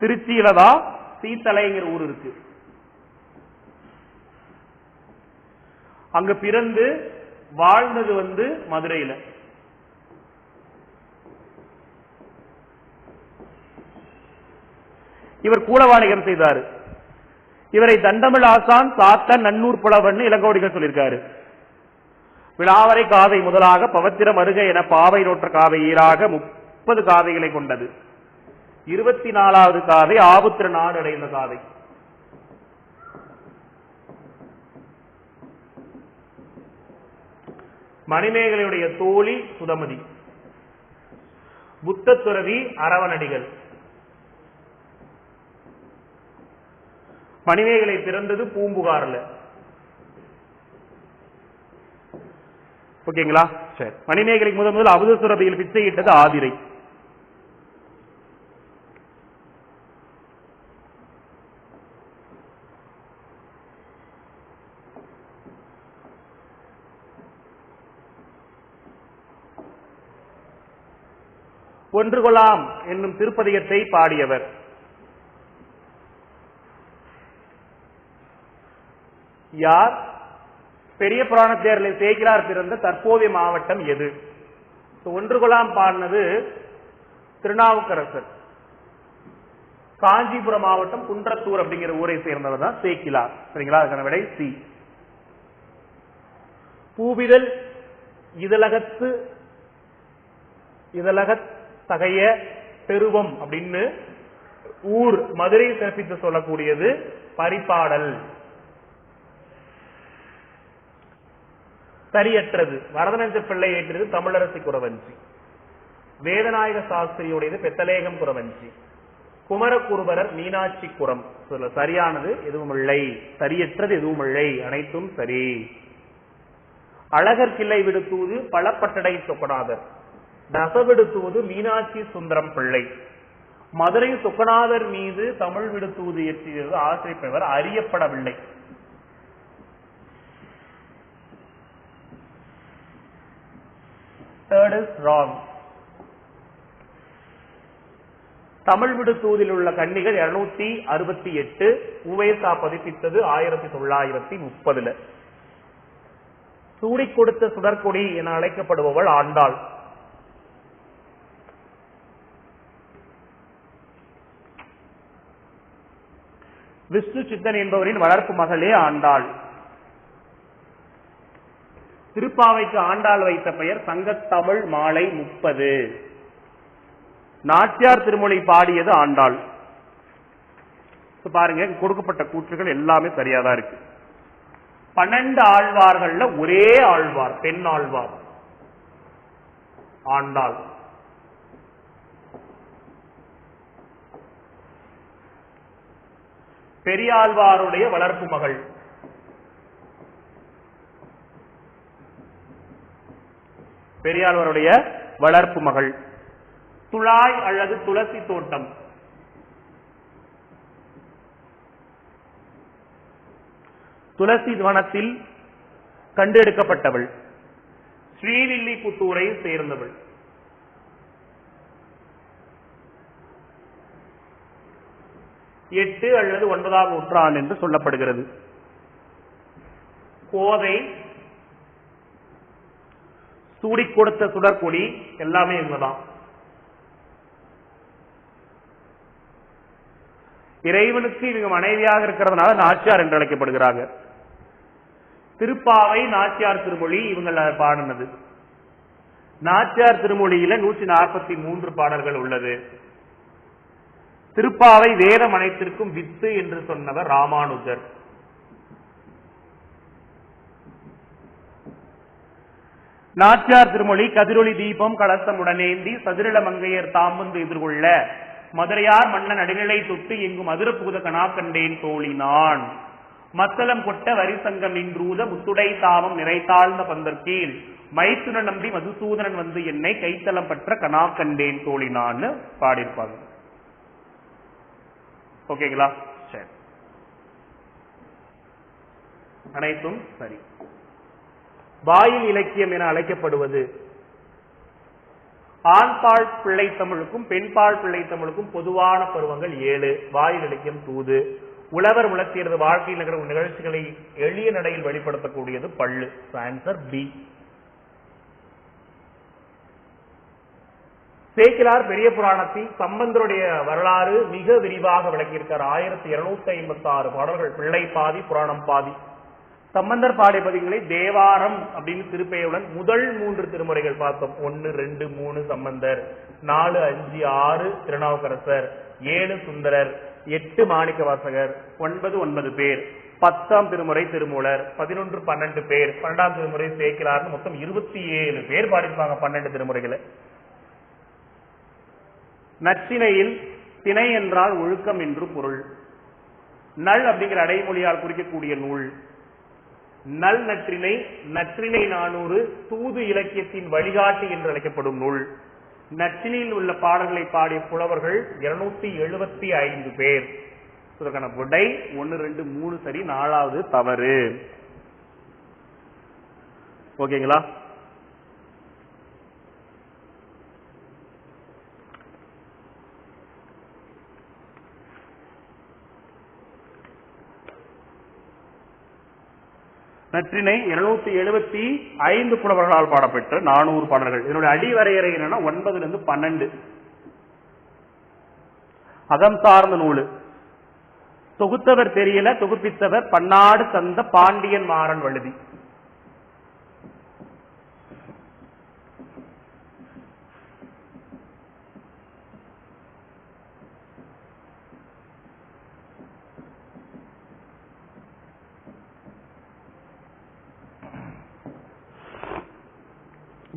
திருச்சியில தான் சீத்தலைங்கிற ஊர் இருக்கு. அங்க பிறந்து வாழ்ந்தது மதுரையில. இவர் கூலவாணிகம் செய்தார். இவரை தண்டமிழ் ஆசான், சாத்தன், நன்னூர் புலவன் இளங்கோடிகள் சொல்லியிருக்காரு. விழாவரை காதை முதலாக பவத்திரம் அருக என பாவை நோற்ற காதை ஈராக 30 காதைகளை கொண்டது. 24வது காதை ஆபுத்திர நாடு அடைந்த காதை. மணிமேகலையுடைய தோழி சுதமதி. புத்த துறவி அரவணடிகள். மணிமேகலை பிறந்தது பூம்புகார்ல. ஓகேங்களா? சரி. மணிமேகலைக்கு முதல் அமுதசுரபியில் பிச்சையிட்டது ஆதிரை. ஒன்று கொலாம் என்னும் திருப்பதிகத்தை பாடியவர் யார்? பெரிய புராண தேரில் சேக்கிழார் பிறந்த தற்போதைய மாவட்டம் எது? ஒன்று கொலாம் பாடினது திருநாவுக்கரசர். காஞ்சிபுரம் மாவட்டம் குன்றத்தூர் அப்படிங்கிற ஊரை சேர்ந்தவர் தான் சேக்கிழார். சரிங்களா? அதுக்கான விடை சி. பூவிதழ் இதழகத்து இதழகத்தகைய பெருவம் அப்படின்னு ஊர் மதுரையை சிறப்பித்து சொல்லக்கூடியது பரிபாடல். சரியற்றது வரதநஞ்ச பிள்ளை ஏற்றது தமிழரசி குறவஞ்சி. வேதநாயக சாஸ்திரியுடையது பெத்தலேகம் குறவஞ்சி. குமரகுருபரர் மீனாட்சி குரம். சரியானது எதுவும் இல்லை, சரியற்றது எதுவும் இல்லை, அனைத்தும் சரி. அழகர் கிள்ளை விடுத்துவது பழப்பட்டடை சொக்கநாதர். நசவிடுத்துவது மீனாட்சி சுந்தரம் பிள்ளை. மதுரை சொக்கநாதர் மீது தமிழ் விடுத்தூது இயற்றியது ஆசிரியர் பெயர் அறியப்படவில்லை. Third is wrong. தமிழ் விடுத்தூதில் உள்ள கன்னிகள் 268, உவேசா பதிப்பித்தது 1930. சூடிக் கொடுத்த சுடற்கொடி என அழைக்கப்படுபவள் ஆண்டாள். விஷ்ணு சித்தன் என்பவரின் வளர்ப்பு மகளே ஆண்டாள். திருப்பாவைக்கு ஆண்டாள் வைத்த பெயர் சங்கத்தமிழ் மாலை 30. நாச்சியார் திருமொழி பாடியது ஆண்டாள். பாருங்க, கொடுக்கப்பட்ட கூற்றுகள் எல்லாமே சரியாதான் இருக்கு. 12 ஆழ்வார்கள்ல ஒரே ஆழ்வார், பெண் ஆழ்வார் ஆண்டாள். பெரியாழ்வாருடைய வளர்ப்பு மகள். பெரியாழ்வாருடைய வளர்ப்பு மகள். துழாய் அல்லது துளசி தோட்டம். துளசி வனத்தில் கண்டெடுக்கப்பட்டவள். ஸ்ரீவில்லிபுத்தூரை சேர்ந்தவள். எட்டு அல்லது 9ஆம் நூற்றாண்டு என்று சொல்லப்படுகிறது. கோதை, சூடிக் கொடுத்த சுடற்கொடி எல்லாமே இவங்கதான். இறைவனுக்கு இவங்க மனைவியாக இருக்கிறதுனால நாச்சியார் என்று அழைக்கப்படுகிறாங்க. திருப்பாவை நாச்சியார் திருமொழி இவங்க பாடினது. நாச்சியார் திருமொழியில 143 பாடல்கள் உள்ளது. திருப்பாவை வேதம் அனைத்திற்கும் வித்து என்று சொன்னவர் ராமானுஜர். நாச்சியார் திருமொழி கதிரொளி தீபம் கலசம் உடனேந்தி சதுரில மங்கையர் தாம்பந்து எதிர்கொள்ள மதுரையார் மன்னன் நடுநிலை தொட்டு எங்கும் மதுர புகுத கனா கண்டேன் தோழினான் மத்தளம் கொட்ட வரிசங்கம் நின்றூத முத்துடை தாமம் நிறைத்தாழ்ந்த பந்தற்கீழ் மைத்துன நம்பி மதுசூதனன் வந்து என்னை கைத்தளம் பற்ற கனா கண்டேன் தோழினான்னு பாடியிருப்பாங்க. ஓகேங்களா? சரி, அனைத்தும் சரி. வாயில் இலக்கியம் என அழைக்கப்படுவது ஆண்பால் பிள்ளை தமிழுக்கும் பெண்பால் பிள்ளை தமிழுக்கும் பொதுவான பருவங்கள் 7. வாயில் இலக்கியம் தூது. உழவர் உலர்த்தியது வாழ்க்கையில் நிகழும் நிகழ்ச்சிகளை எளிய நடையில் வெளிப்படுத்தக்கூடியது பள்ளு. Answer B. சேக்கிழார் பெரிய புராணத்தில் சம்பந்தருடைய வரலாறு மிக விரிவாக விளக்கியிருக்கார். 1256 பாடல்கள், பிள்ளை பாதி புராணம் பாதி. சம்பந்தர் பாடிய பதிகளை தேவாரம் அப்படின்னு திருப்பெயருடன் முதல் 3 திருமுறைகள் பார்த்தோம். 1, 2, 3 சம்பந்தர், 4, 5, 6 திருநாவுக்கரசர், 7 சுந்தரர், 8 மாணிக்க வாசகர், 9 பேர், 10ஆம் திருமுறை திருமூலர், 11, 12 பேர், 12ஆம் திருமுறை சேக்கிழார், மொத்தம் 27 பேர் பாடியிருப்பாங்க 12 திருமுறைகளை. நற்றிணையில் திணை என்றால் ஒழுக்கம் என்று பொருள். நல் அப்படிங்கிற அடைமொழியால் குறிக்கக்கூடிய நூல் நல் நற்றிணை, நற்றிணை 400, தூது இலக்கியத்தின் வழிகாட்டி என்று அழைக்கப்படும் நூல். நற்றிணையில் உள்ள பாடல்களை பாடிய புலவர்கள் 275 பேர். இதற்கான விடை 1, 2, 3 சரி, 4வது தவறு. ஓகேங்களா? நற்றினை 275 புலவர்களால் பாடப்பெற்ற 400 பாடல்கள். இதனுடைய அடிவரையறை என்னன்னா 9 - 12. அகம் சார்ந்த நூல். தொகுத்தவர் தெரியல, தொகுப்பித்தவர் பன்னாடு தந்த பாண்டியன் மாறன் வழுதி.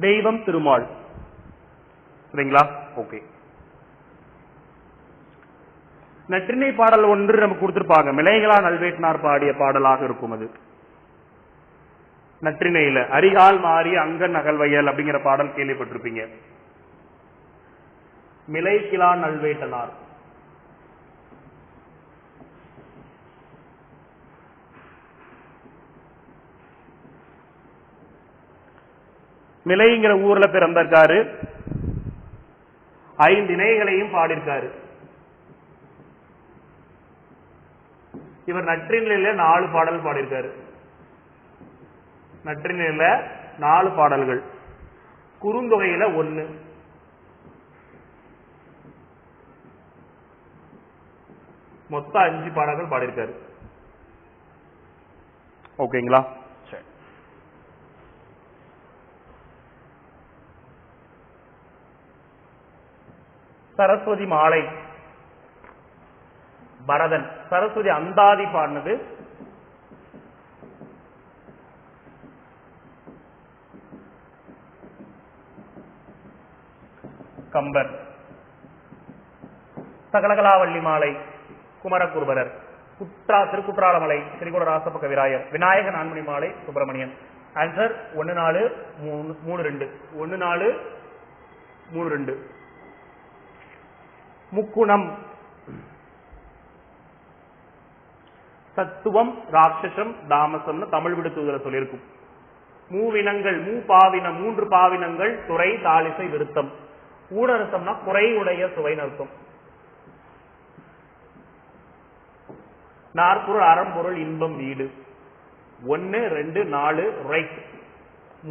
தெய்வம் திருமால். சரிங்களா? ஓகே. நற்றிணை பாடல் 1 நமக்கு கொடுத்திருப்பாங்க. மிளைகளா நல்வேட்டினார் பாடிய பாடலாக இருக்கும். அது நற்றிணையில அரிகால் மாறி அங்கன் அகல்வயல் அப்படிங்கிற பாடல் கேள்விப்பட்டிருப்பீங்க. மிளைகிலா நல்வேட்டனார் மிலைங்கிற ஊர்ல பிறந்திருக்காரு. 5 இணைகளையும் பாடியிருக்காரு. இவர் நற்றினில 4 பாடல் பாடியிருக்காரு. நற்றினில 4 பாடல்கள், குறுந்தொகையில 1, மொத்தம் 5 பாடல்கள் பாடியிருக்காரு. ஓகேங்களா? சரஸ்வதி மாலை பரதன். சரஸ்வதி அந்தாதி பாடினது கம்பர். சகலகலாவள்ளி மாலை குமரகுருபரர். திருக்குற்றாலமலை ஸ்ரீகுட ராசப்ப கவிராயர். விநாயக நான்மணி மாலை சுப்பிரமணியன். ஆன்சர் 1432. 1432. முக்குணம் சத்துவம் ராட்சசம் தாமசம்னு தமிழ் விடுத்துதல சொல்லியிருக்கும். மூவினங்கள் மூபாவினம் 3 பாவினங்கள் துறை தாளிசை விருத்தம். ஊடரசம்னா குறை உடைய சுவைன்னு அர்த்தம். நாற்பொருள் அறம்பொருள் இன்பம் வீடு. 1 2 4 ரைட்.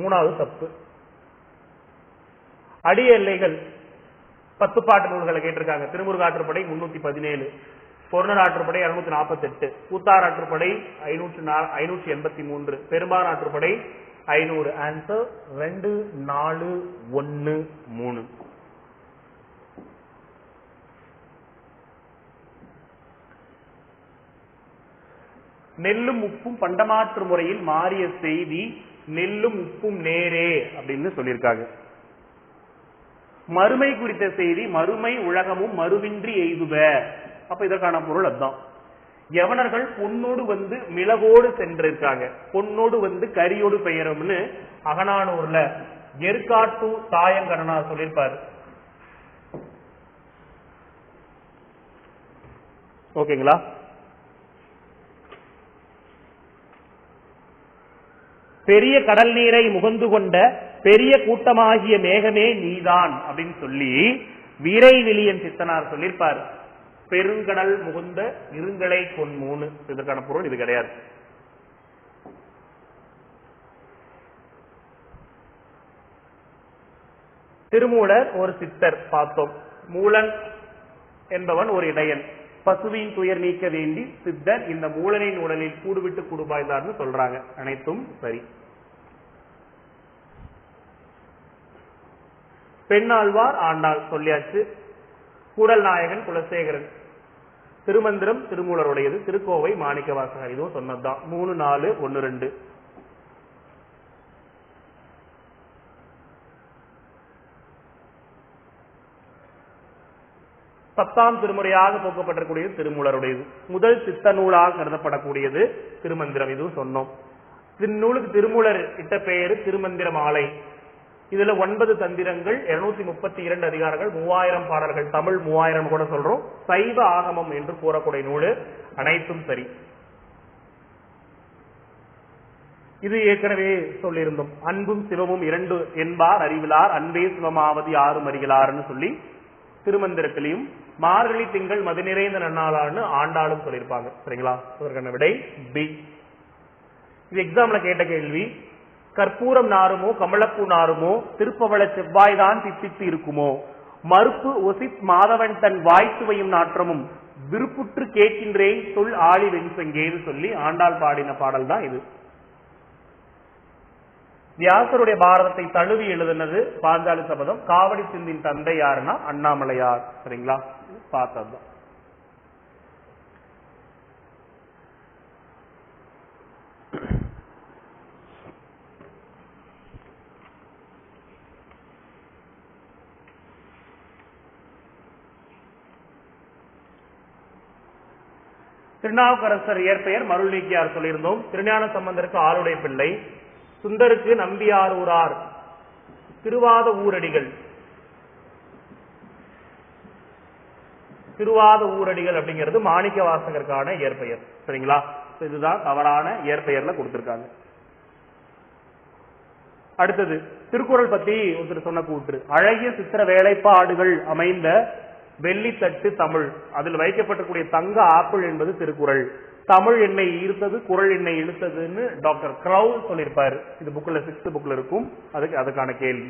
3வது தப்பு. அடிய எல்லைகள் 10 பாட்டு நூல்களை கேட்டிருக்காங்க. திருமுருகாற்றுப்படை 317, பொருணர் ஆற்றுப்படை 248, கூத்தார் ஆற்றுப்படை 583, பெரும்பான் ஆற்றுப்படை 500. ஆன்சர் 2 4 1 3. நெல்லும் உப்பும் பண்டமாற்று முறையில் மாறிய செய்தி நெல்லும் உப்பும் நேரே அப்படின்னு சொல்லியிருக்காங்க. மறுமை குறித்த செய்தி மறுமை உலகமும் மறுவின்றி எய்துவ. அப்ப இதற்கான பொருள் அதுதான். யவனர்கள் பொன்னோடு வந்து மிளகோடு சென்றிருக்காங்க. பொன்னோடு வந்து கரியோடு பெயரும்னு அகநானூர்ல எற்காட்டு தாயங்கரனா சொல்லியிருப்பாரு. ஓகேங்களா? பெரிய கடல் நீரை முகந்து கொண்ட பெரிய கூட்டமாகிய மேகமே நீதான் அப்படின்னு சொல்லி வீரை வெளியன் சித்தனார் சொல்லியிருப்பார். பெருங்கடல் முகுந்த இருங்களை கொன்மூணு. இதற்கான பொருள் இது கிடையாது. திருமூலர் ஒரு சித்தர் பார்த்தோம். மூலன் என்பவன் ஒரு இடையன். பசுவின் துயர் நீக்க வேண்டி சித்தர் இந்த மூலனின் உடலில் கூடுவிட்டு கூடுபாய்ந்தார்னு சொல்றாங்க. அனைத்தும் சரி. பெண்ணாழ்வார் ஆண்டாள் சொல்லியாச்சு. கூடல் நாயகன் குலசேகரன். திருமந்திரம் திருமூலருடையது. திருக்கோவை மாணிக்க வாசகர். இதுவும் சொன்னதுதான். 3 4 1 2. பத்தாம் திருமுறையாக போக்கப்பட்டிருக்கூடியது திருமூலருடையது. முதல் சித்த நூலாக கருதப்படக்கூடியது திருமந்திரம். இதுவும் சொன்னோம். இந்நூலுக்கு திருமூலர் இட்ட பெயரு திருமந்திர மாலை. இதுல 9 தந்திரங்கள், 232 அதிகாரங்கள், 3000 பாடல்கள். தமிழ் 3000 கூட சொல்றோம். சைவ ஆகமம் என்று கூறக்கூடிய நூலு. அனைத்தும் சரி. இது ஏற்கனவே சொல்லியிருந்தோம். அன்பும் சிவமும் 2 என்பார் அறிவிலார், அன்பே சிவமாவது யாரும் அறிகிறார்னு சொல்லி திருமந்திரத்திலையும் மார்கழி திங்கள் மது நிறைந்த நன்னாளான்னு ஆண்டாளும் சொல்லியிருப்பாங்க. சரிங்களா? அதற்கான விடை பி. இது எக்ஸாம்ல கேட்ட கேள்வி. கற்பூரம் நாருமோ கமலப்பூ நாருமோ திருப்பவள செவ்வாய் தான் தித்தித்து இருக்குமோ மறுப்பு ஒசித் மாதவன் தன் வாய்த்துவையும் நாற்றமும் விருப்புற்று கேட்கின்றேன் சொல் ஆளி வெண்சங்கேன்னு சொல்லி ஆண்டாள் பாடின பாடல் தான் இது. வியாசருடைய பாரதத்தை தழுவி எழுதுனது பாஞ்சாலி சபதம். காவடி சிந்தின் தந்தை யாருன்னா அண்ணாமலையார். சரிங்களா? பார்த்ததுதான். திருநாவுக்கரசர் இயற்பெயர் மருள் நீக்கியார் சொல்லியிருந்தோம். திருஞான சம்பந்தருக்கு ஆளுடைய பிள்ளை. சுந்தருக்கு நம்பியாரூரார். திருவாத ஊரடிகள். திருவாத ஊரடிகள் அப்படிங்கிறது மாணிக்க வாசகருக்கான இயற்பெயர். சரிங்களா? இதுதான் தவறான இயற்பெயர்ல கொடுத்திருக்காங்க. அடுத்தது திருக்குறள் பத்தி ஒருத்தர் சொன்ன கூற்று, அழகிய சித்திர வேலைப்பாடுகள் அமைந்த வெள்ளித்தட்டு தமிழ், அதில் வைக்கப்பட்டக்கூடிய தங்க ஆப்பிள் என்பது திருக்குறள், தமிழ் என்னை ஈர்த்தது குறள் என்னை இழுத்ததுன்னு டாக்டர் கிரவுல் சொல்லியிருப்பாரு. இது புக்ல 6th புக்ல இருக்கும். அதுக்கான கேள்வி.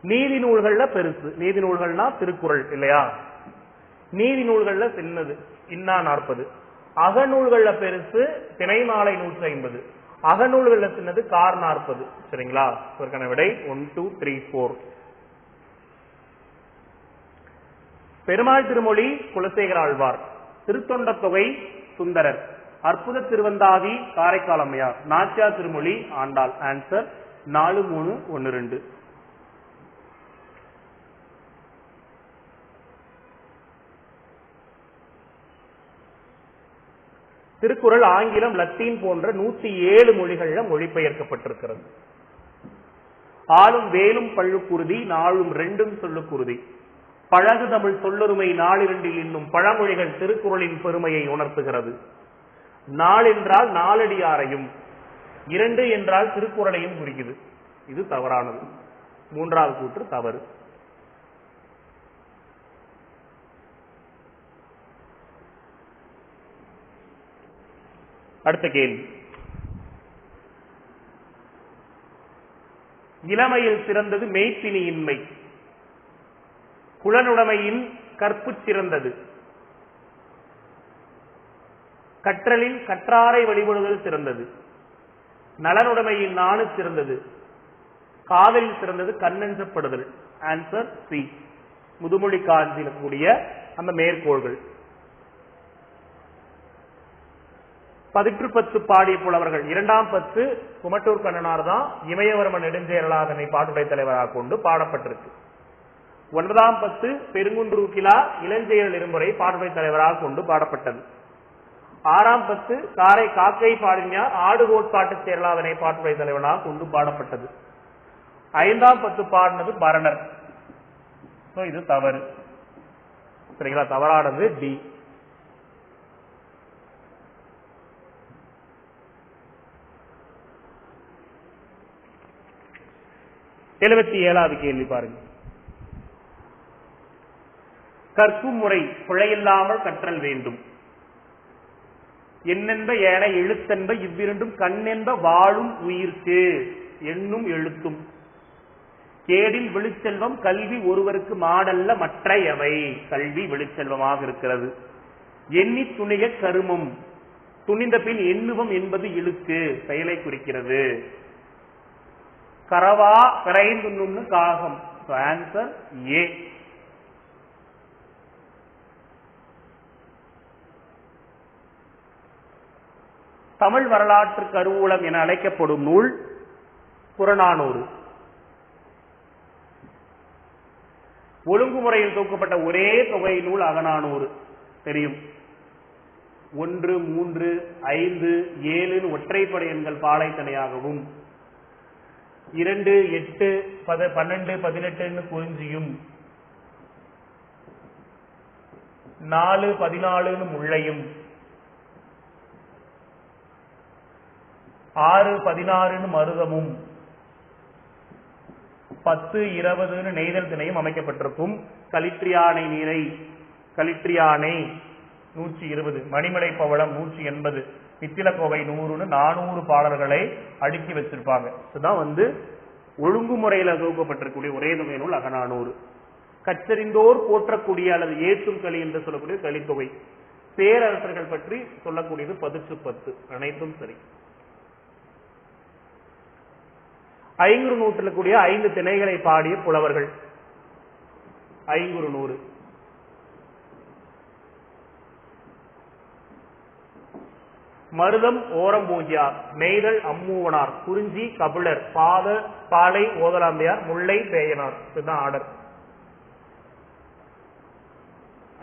நீதி நூல்கள்ல பெருசு, நீதி நூல்கள்னா திருக்குறள் இல்லையா, நீதி நூல்கள்ல சின்னது இன்னா 40, அகநூல்கள்ல பெருசு திணைமாலை 150, அகநூல்கள்ல சின்னது கார் 40. சரிங்களா? இதற்கான விடை 1 2 3 4. பெருமாள் திருமொழி குலசேகர ஆழ்வார், திருத்தொண்ட தொகை சுந்தரர், அற்புத திருவந்தாதி காரைக்கால் அம்மையார், நாச்சியார் திருமொழி ஆண்டாள். ஆன்சர் 4 3 1 2. திருக்குறள் ஆங்கிலம் லத்தீன் போன்ற 107 மொழிகள்ல மொழிபெயர்க்கப்பட்டிருக்கிறது. ஆளும் வேலும் பள்ளுக்குருதி நாளும் ரெண்டும் சொல்லுக்குருதி, பழகு தமிழ் சொல்லொருமை நாளிரண்டில் இன்னும் பழமொழிகள் திருக்குறளின் பெருமையை உணர்த்துகிறது. நாள் என்றால் நாலடியாரையும், 2 என்றால் திருக்குறளையும் குறிக்குது. இது தவறானது. 3வது கூற்று தவறு. அடுத்த கேள்வி, இளமையில் சிறந்தது மெய்ப்பினியின்மை, குலனுடைமையின் கற்பு சிறந்தது, கற்றலின் கற்றாரை வழிபடுதல் சிறந்தது, நலனுடைமையின் நாணு சிறந்தது, காதலில் சிறந்தது கண்ணென்றப்படுதல். ஆன்சர் சி, முதுமொழி காஞ்சியில் கூடிய அந்த மேற்கோள்கள். 10 பாடிய புலவர்கள் 2ஆம் 10 குமட்டூர் கண்ணனார் தான் இமயவர்மன் நெடுஞ்செயலாதனை பாட்டுடை தலைவராக கொண்டு பாடப்பட்டிருக்கு. 9ஆம் 10 பெருங்குன்றூக்கிலா இளஞ்செயல் இருமுறை பாட்டுடை தலைவராக கொண்டு பாடப்பட்டது. 6ஆம் 10 காரை காக்கை பாடிஞார் ஆடுகோட்பாட்டு சேரலாதனை பாட்டுடை தலைவராக கொண்டு பாடப்பட்டது. 5ஆம் 10 பாடினது பரணர். இது தவறு. சரிங்களா? தவறானது டி. வது கேள்வி பாருங்க. கற்கும் முறை பிழையில்லாமல் கற்றல் வேண்டும். எண்ணென்ப ஏன எழுத்தென்ப இவ்விரண்டும் கண்ணென்ப வாழும் உயிர்க்கு எண்ணும் எழுத்தும். கேடில் விழுச்செல்வம் கல்வி ஒருவருக்கு மாடல்ல மற்றையவை. கல்வி விழுச்செல்வமாக இருக்கிறது. எண்ணி துணிய கருமம், துணிந்த பின் எண்ணுவம் என்பது இழுக்கு செயலை குறிக்கிறது. கரவா கரைந்துண்ணு காகம். Answer A. தமிழ் வரலாற்று கருவூலம் என அழைக்கப்படும் நூல் புறநானூறு. ஒழுங்குமுறையில் தொகுக்கப்பட்ட ஒரே தொகை நூல் அகநானூறு. தெரியும். 1 3 5 7 ஒற்றைப்படை எண்கள் பாலைத்தனையாகவும், 2 8 12 18 குறிஞ்சியும், 4 14 முல்லையும், 6 16 மருதமும், 10 20 நெய்தல் திணையும் அமைக்கப்பட்டிருக்கும். களிற்றியானை நீரை களிற்றியானை 120, மணிமலை பவளம் 180, மித்திலக்கோவை 100 400 பாடல்களை அடுக்கி வச்சிருப்பாங்க. இதுதான் ஒழுங்குமுறையில தொகுக்கப்பட்டிருக்கூடிய ஒரே தொகை நூல் அகநானூறு. கற்றறிந்தோர் போற்றக்கூடிய அல்லது ஏற்றும் களி என்று சொல்லக்கூடிய கலித்தொகை. பேரரசர்கள் பற்றி சொல்லக்கூடியது 10 அனைத்தும் சரி. 500 நூற்றில் கூடிய 5 திணைகளை பாடிய புலவர்கள் 500. மருதம் ஓரம்பூஜியார், நெய்தல் அம்மூவனார், குறிஞ்சி கபிலர், பாலை ஓதலாம்பியார், முல்லை பேயனார். இதுதான் ஆர்டர்.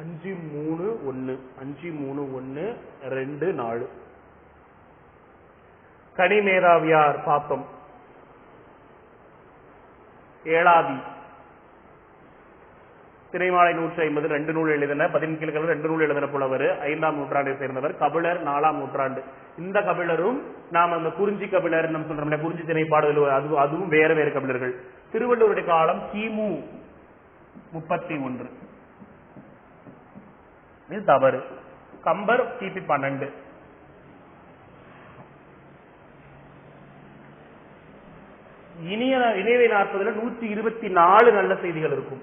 5 3 1 5 3 1 2 4. கனிமேதாவியார் பாப்பம், ஏழாதி, திணைமாலை 150 2 நூல் எழுதின, 17 2 நூல் எழுதின புலவர் 5ஆம் நூற்றாண்டை சேர்ந்தவர். கபிலர் 4ஆம் நூற்றாண்டு. இந்த கபிலரும் நாம் அந்த குறிஞ்சி கபிலர் நம்ம சொல்றோம், குறிஞ்சி திணைப்பாடுகள், அதுவும் வேற வேறு கபிலர்கள். திருவள்ளுவருடைய காலம் கிமு 31. இது தவறு. கம்பர் கிபி 12. இனியவை 40 124 நல்ல செய்திகள் இருக்கும்.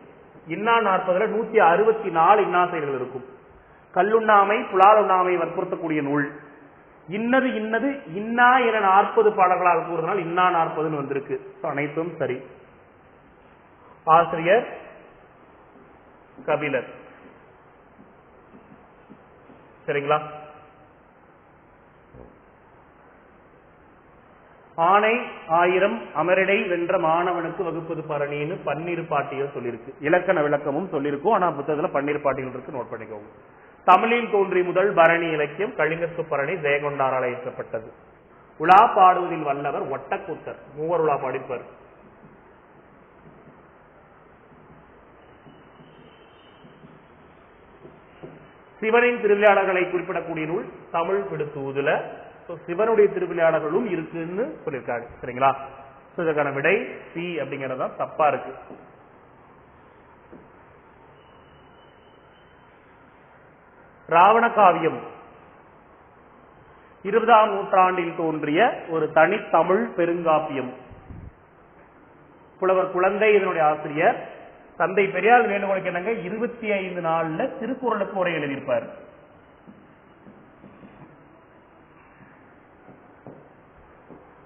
இன்னா 40 164 இன்னா செய்திகள் இருக்கும். கல்லுண்ணாமை புலால் உண்ணாமை வற்புறுத்தக்கூடிய நூல். இன்னது இன்னது இன்னா என 40 பாடல்களால் கூறுவதனால் இன்னா 40 வந்திருக்கு. அனைத்தும் சரி. ஆசிரியர் கபிலர். சரிங்களா? ஆணை 1000 அமரடை வென்ற மாணவனுக்கு வகுப்பது பரணின்னு பன்னிரு பாட்டிகள் சொல்லியிருக்கு. இலக்கண விளக்கமும் சொல்லியிருக்கும். ஆனா புத்தகத்துல பன்னிரு பாட்டிகள் இருக்கு, நோட் பண்ணிக்கோங்க. தமிழில் தோன்றி முதல் பரணி இலக்கியம் கலிங்கத்து பரணி ஜெயகொண்டாரால் இயற்றப்பட்டது. உலா பாடுவதில் வல்லவர் ஒட்டக்கூத்தர். மூவர் உலா பாடிப்பார். சிவனின் திருவிளையாடல்களை குறிப்பிடக்கூடிய நூல் தமிழ் விடுத்தூதுல. சிவனுடைய திருவிளையாடல்களும் இருக்குன்னு சொல்லியிருக்காங்க. சரிங்களா? இதற்கான விடை சி அப்படிங்கறதா தப்பா இருக்கு. ராவண காவியம் 20ஆம் நூற்றாண்டில் தோன்றிய ஒரு தனித்தமிழ் பெருங்காப்பியம். புலவர் குழந்தை இதனுடைய ஆசிரியர். தந்தை பெரியார் வேண்டுகோளுக்கு என்னங்க 25 நாள்ல திருக்குறளுக்கு உரை எழுதியிருப்பார்.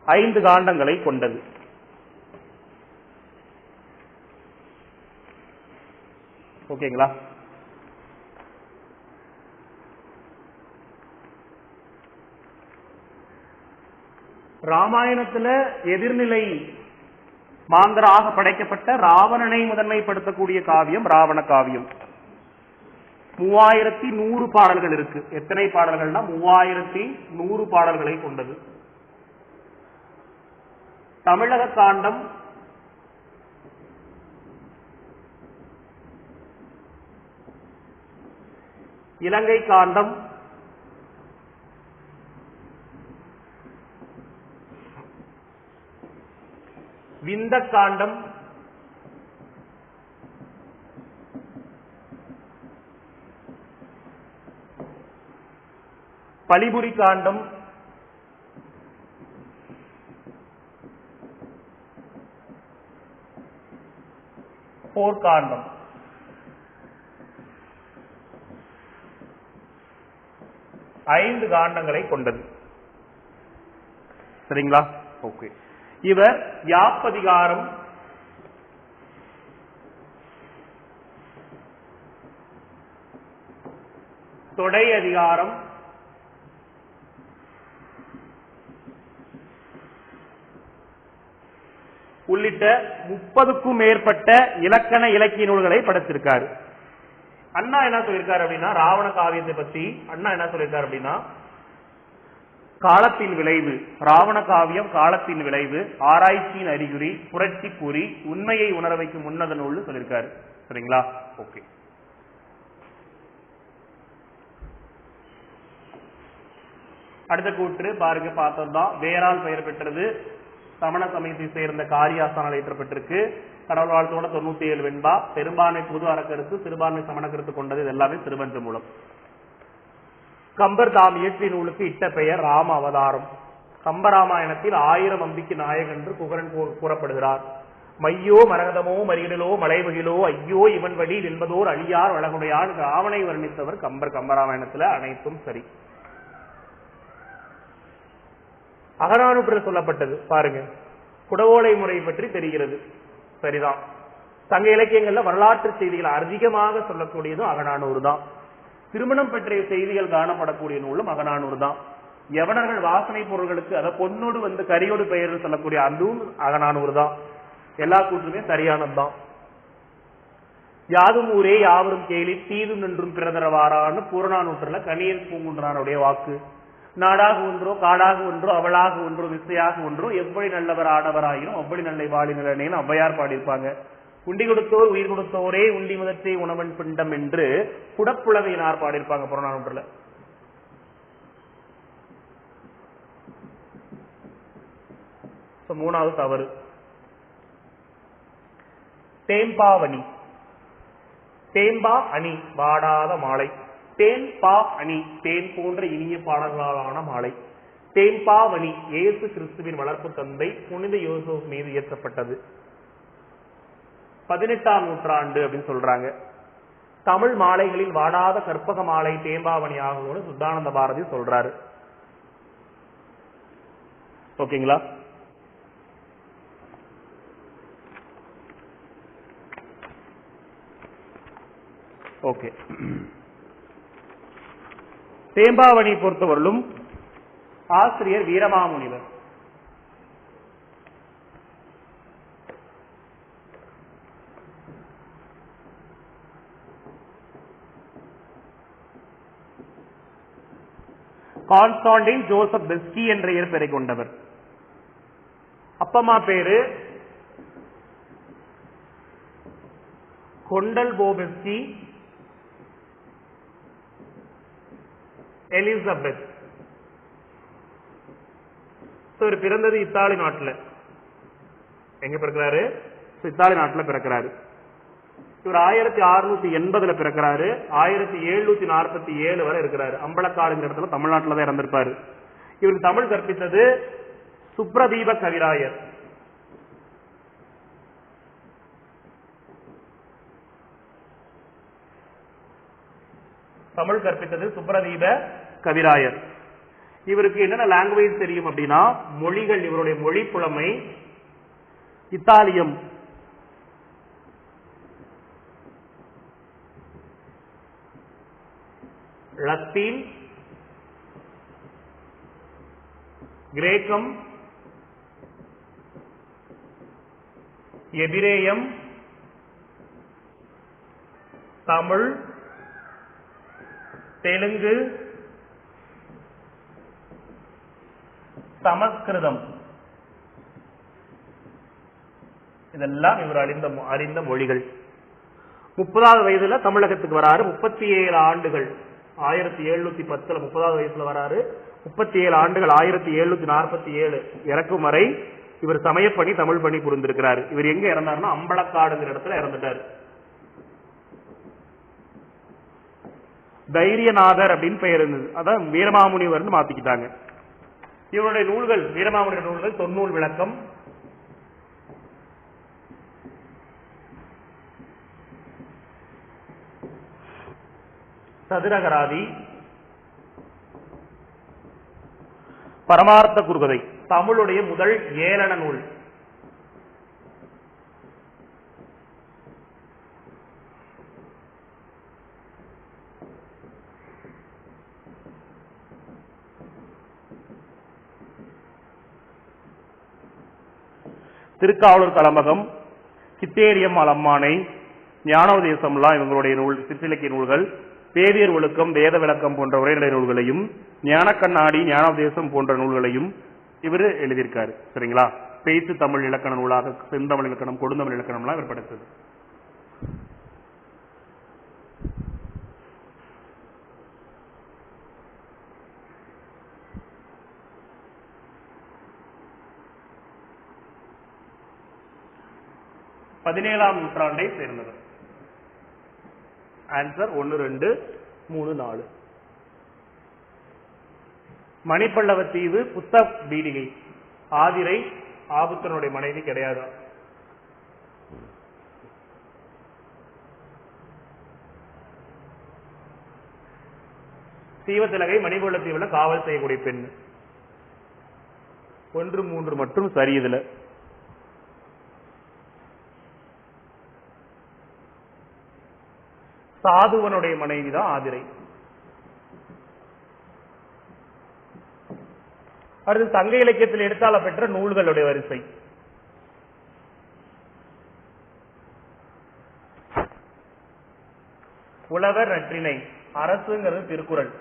ஐந்து காண்டங்களை கொண்டது. ஓகேங்களா? ராமாயணத்துல எதிர்நிலை மாந்தராக படைக்கப்பட்ட ராவணனை முதன்மைப்படுத்தக்கூடிய காவியம் ராவண காவியம். 3100 பாடல்கள் இருக்கு. எத்தனை பாடல்கள்னா 3100 பாடல்களை கொண்டது. தமிழக காண்டம் இலங்கை காண்டம் விந்த காண்டம் பலிபுரி காண்டம் போர்க்காண்டம். ஐந்து காண்டங்களை கொண்டது. சரிங்களா? ஓகே. இவர் யாப்பதிகாரம், தொடை அதிகாரம், உள்ளிட்ட 30க்கும் மேற்பட்ட இலக்கண இலக்கிய நூல்களை படைத்திருக்காரு. அண்ணா என்ன சொல்லியிருக்காரு அப்படின்னா, ராவண காவியத்தை பத்தி அண்ணா என்ன சொல்லியிருக்காரு அப்படின்னா, காலத்தின் விளைவு, ராவண காவியம் காலத்தின் விளைவு, ஆராய்ச்சியின் அறிகுறி, புரட்சி கூறி உண்மையை உணர வைக்கும் உன்னத நூல் சொல்லியிருக்காரு. சரிங்களா? ஓகே. அடுத்த கூற்று பாருங்க, பார்த்ததுதான். வேறால் பெயர் பெற்றது. சமண சமயத்தை சேர்ந்த காரியாசானால் ஏற்றப்பட்டிருக்கு. கடவுள் வாழ்த்தோட 97 வெண்பா. பெரும்பான்மை பொது அறக்கருத்து, சிறுபான்மை சமண கருத்து கொண்டது. இது எல்லாமே திருவஞ்ச மூலம். கம்பர் தாம் இயற்றிய நூலுக்கு இட்ட பெயர் ராம அவதாரம். கம்பராமாயணத்தில் 1000 அம்பிக்கு நாயகன் என்று குகரன் கூறப்படுகிறார். மையோ மரகதமோ மறியலோ மலைமகிழோ ஐயோ இவன் வழி வெல்வதோர் அழியார் வழகுடையான் ராவனை வர்ணித்தவர் கம்பர். கம்பராமாயணத்துல அனைத்தும் சரி. அகநானூற்றில் சொல்லப்பட்டது பாருங்க, குடவோலை முறை பற்றி தெரிகிறது. சரிதான். சங்க இலக்கியங்கள்ல வரலாற்று செய்திகள் அதிகமாக சொல்லக்கூடியதும் அகநானூறு தான். திருமணம் பற்றிய செய்திகள் காணப்படக்கூடிய நூலும் அகநானூறு தான். யவனர்கள் வாசனை பொருள்களுக்கு அதை பொன்னோடு வந்து கரியோடு பெயர் சொல்லக்கூடிய அதுவும் அகநானூறு தான். எல்லா கூற்றுமே சரியானதுதான். யாதும் ஊரே யாவரும் கேலி தீதும் நின்றும் பிறதரவாரான்னு புறநானூற்றுல கணியன் பூங்குன்றானுடைய வாக்கு. நாடாக ஒன்றோ காடாக ஒன்றோ அவளாக ஒன்றோ விசையாக ஒன்றோ எவ்வளி நல்லவர் ஆடவராயினும் அவ்வளி நல்லை வாழி நிலனேன்னு ஔவையார் பாடியிருப்பாங்க. உண்டி கொடுத்தோர் உயிர் கொடுத்தோரே உண்டி முதற்றே உணவன் பிண்டம் என்று குடப்புலவையினார் பாடியிருப்பாங்க புறநானூற்றுல. மூணாவது தவறு. தேம்பாவணி, தேம்பா அணி வாடாத மாலை, தேன்பா அணி தேன் போன்ற இனிய பாடல்களாலான மாலை. தேம்பாவணி இயேசு கிறிஸ்துவின் வளர்ப்பு தந்தை புனித யோசேப்பு மீது இயற்றப்பட்டது. 18ஆம் நூற்றாண்டு அப்படின்னு சொல்றாங்க. தமிழ் மாலைகளில் வாடாத கற்பக மாலை தேம்பாவணி ஆகும்னு சுத்தானந்த பாரதி சொல்றாரு. ஓகேங்களா? ஓகே. தேம்பாவணி பொறுத்தவரையிலும் ஆசிரியர் வீரமாமுனிவர். கான்ஸ்டாண்டின் ஜோசப் பெஸ்கி என்ற இயற்பெயரை கொண்டவர். அப்பம்மா பேரு கொண்டல் போபெஸ்கி எலிசபெத். இவர் பிறந்தது இத்தாலி நாட்டில். எங்க பிறக்கிறாரு? இத்தாலி நாட்டில் பிறக்கிறாரு. இவர் 1680 பிறக்கிறாரு. 1747 வரை இருக்கிறாரு. அம்பலக்காடுங்கிற இடத்துல தமிழ்நாட்டில் தான் இறந்திருப்பாரு. இவருக்கு தமிழ் கற்பித்தது சுப்ரதீப கவிராயர். தமிழ் கற்பித்தது சுப்ரதீப கவிராயர். இவருக்கு என்னென்ன லாங்குவேஜ் தெரியும் அப்படின்னா, மொழிகள், இவருடைய மொழி புலமை இத்தாலியம், லத்தீன், கிரேக்கம், எபிரேயம், தமிழ், தெலுங்கு, சமஸ்கிருதம், இதெல்லாம் இவர் அறிந்த மொழிகள். 30வது வயதுல தமிழகத்துக்கு வராரு. 37 ஆண்டுகள் 1710 30வது வயசுல வராரு. 37 ஆண்டுகள் 1747 இறக்கும் வரை இவர் சமயப்பணி, தமிழ் பணி புரிந்திருக்கிறார். இவர் எங்க இறந்தாருன்னா அம்பலக்காடுங்கிற இடத்துல இறந்துட்டார். தைரியநாதர் அப்படின்னு பெயர் இருந்தது. அதான் வீரமாமுனிவர் மாத்திக்கிட்டாங்க. இவருடைய நூல்கள், வீரமாமுனிவர் நூல்கள் தொன்னூல் விளக்கம், சதுரகராதி, பரமார்த்த குருகதை, தமிழுடைய முதல் ஏளன நூல். திருக்காவலூர் கலம்பகம், சித்தேரியம் அலம்மானை, ஞானோதேசம்லாம் இவங்களுடைய நூல், சிற்றிலக்கிய நூல்கள். வேதியர் ஒழுக்கம், வேத விளக்கம் போன்ற உரைநடை நூல்களையும், ஞானக்கண்ணாடி, ஞானோதேசம் போன்ற நூல்களையும் இவர் எழுதியிருக்காரு. சரிங்களா? பேச்சு தமிழ் இலக்கண நூலாக செந்தமிழ் இலக்கணம், கொடுந்தமிழ் இலக்கணம்லாம் இவர் படைத்தது. பதினேழாம் நூற்றாண்டை சேர்ந்தவர். ஆன்சர் 1, 2, 3, 4. மணிப்பல்லவ தீவு புத்த பீடிகை. ஆதிரை ஆபுத்தனுடைய மனைவி கிடையாது. தீவத்திலகை மணிப்பல்ல தீவுல காவல் செய்யக்கூடிய பெண். 1, 3 மட்டும் சரி. இதுல சாதுவனுடைய மனைவிதான் ஆதிரை. அடுத்து சங்க இலக்கியத்தில் எடுத்தால பெற்ற நூல்களுடைய வரிசை. புலவர் நற்றிணை, அரசுங்கிறது திருக்குறள்.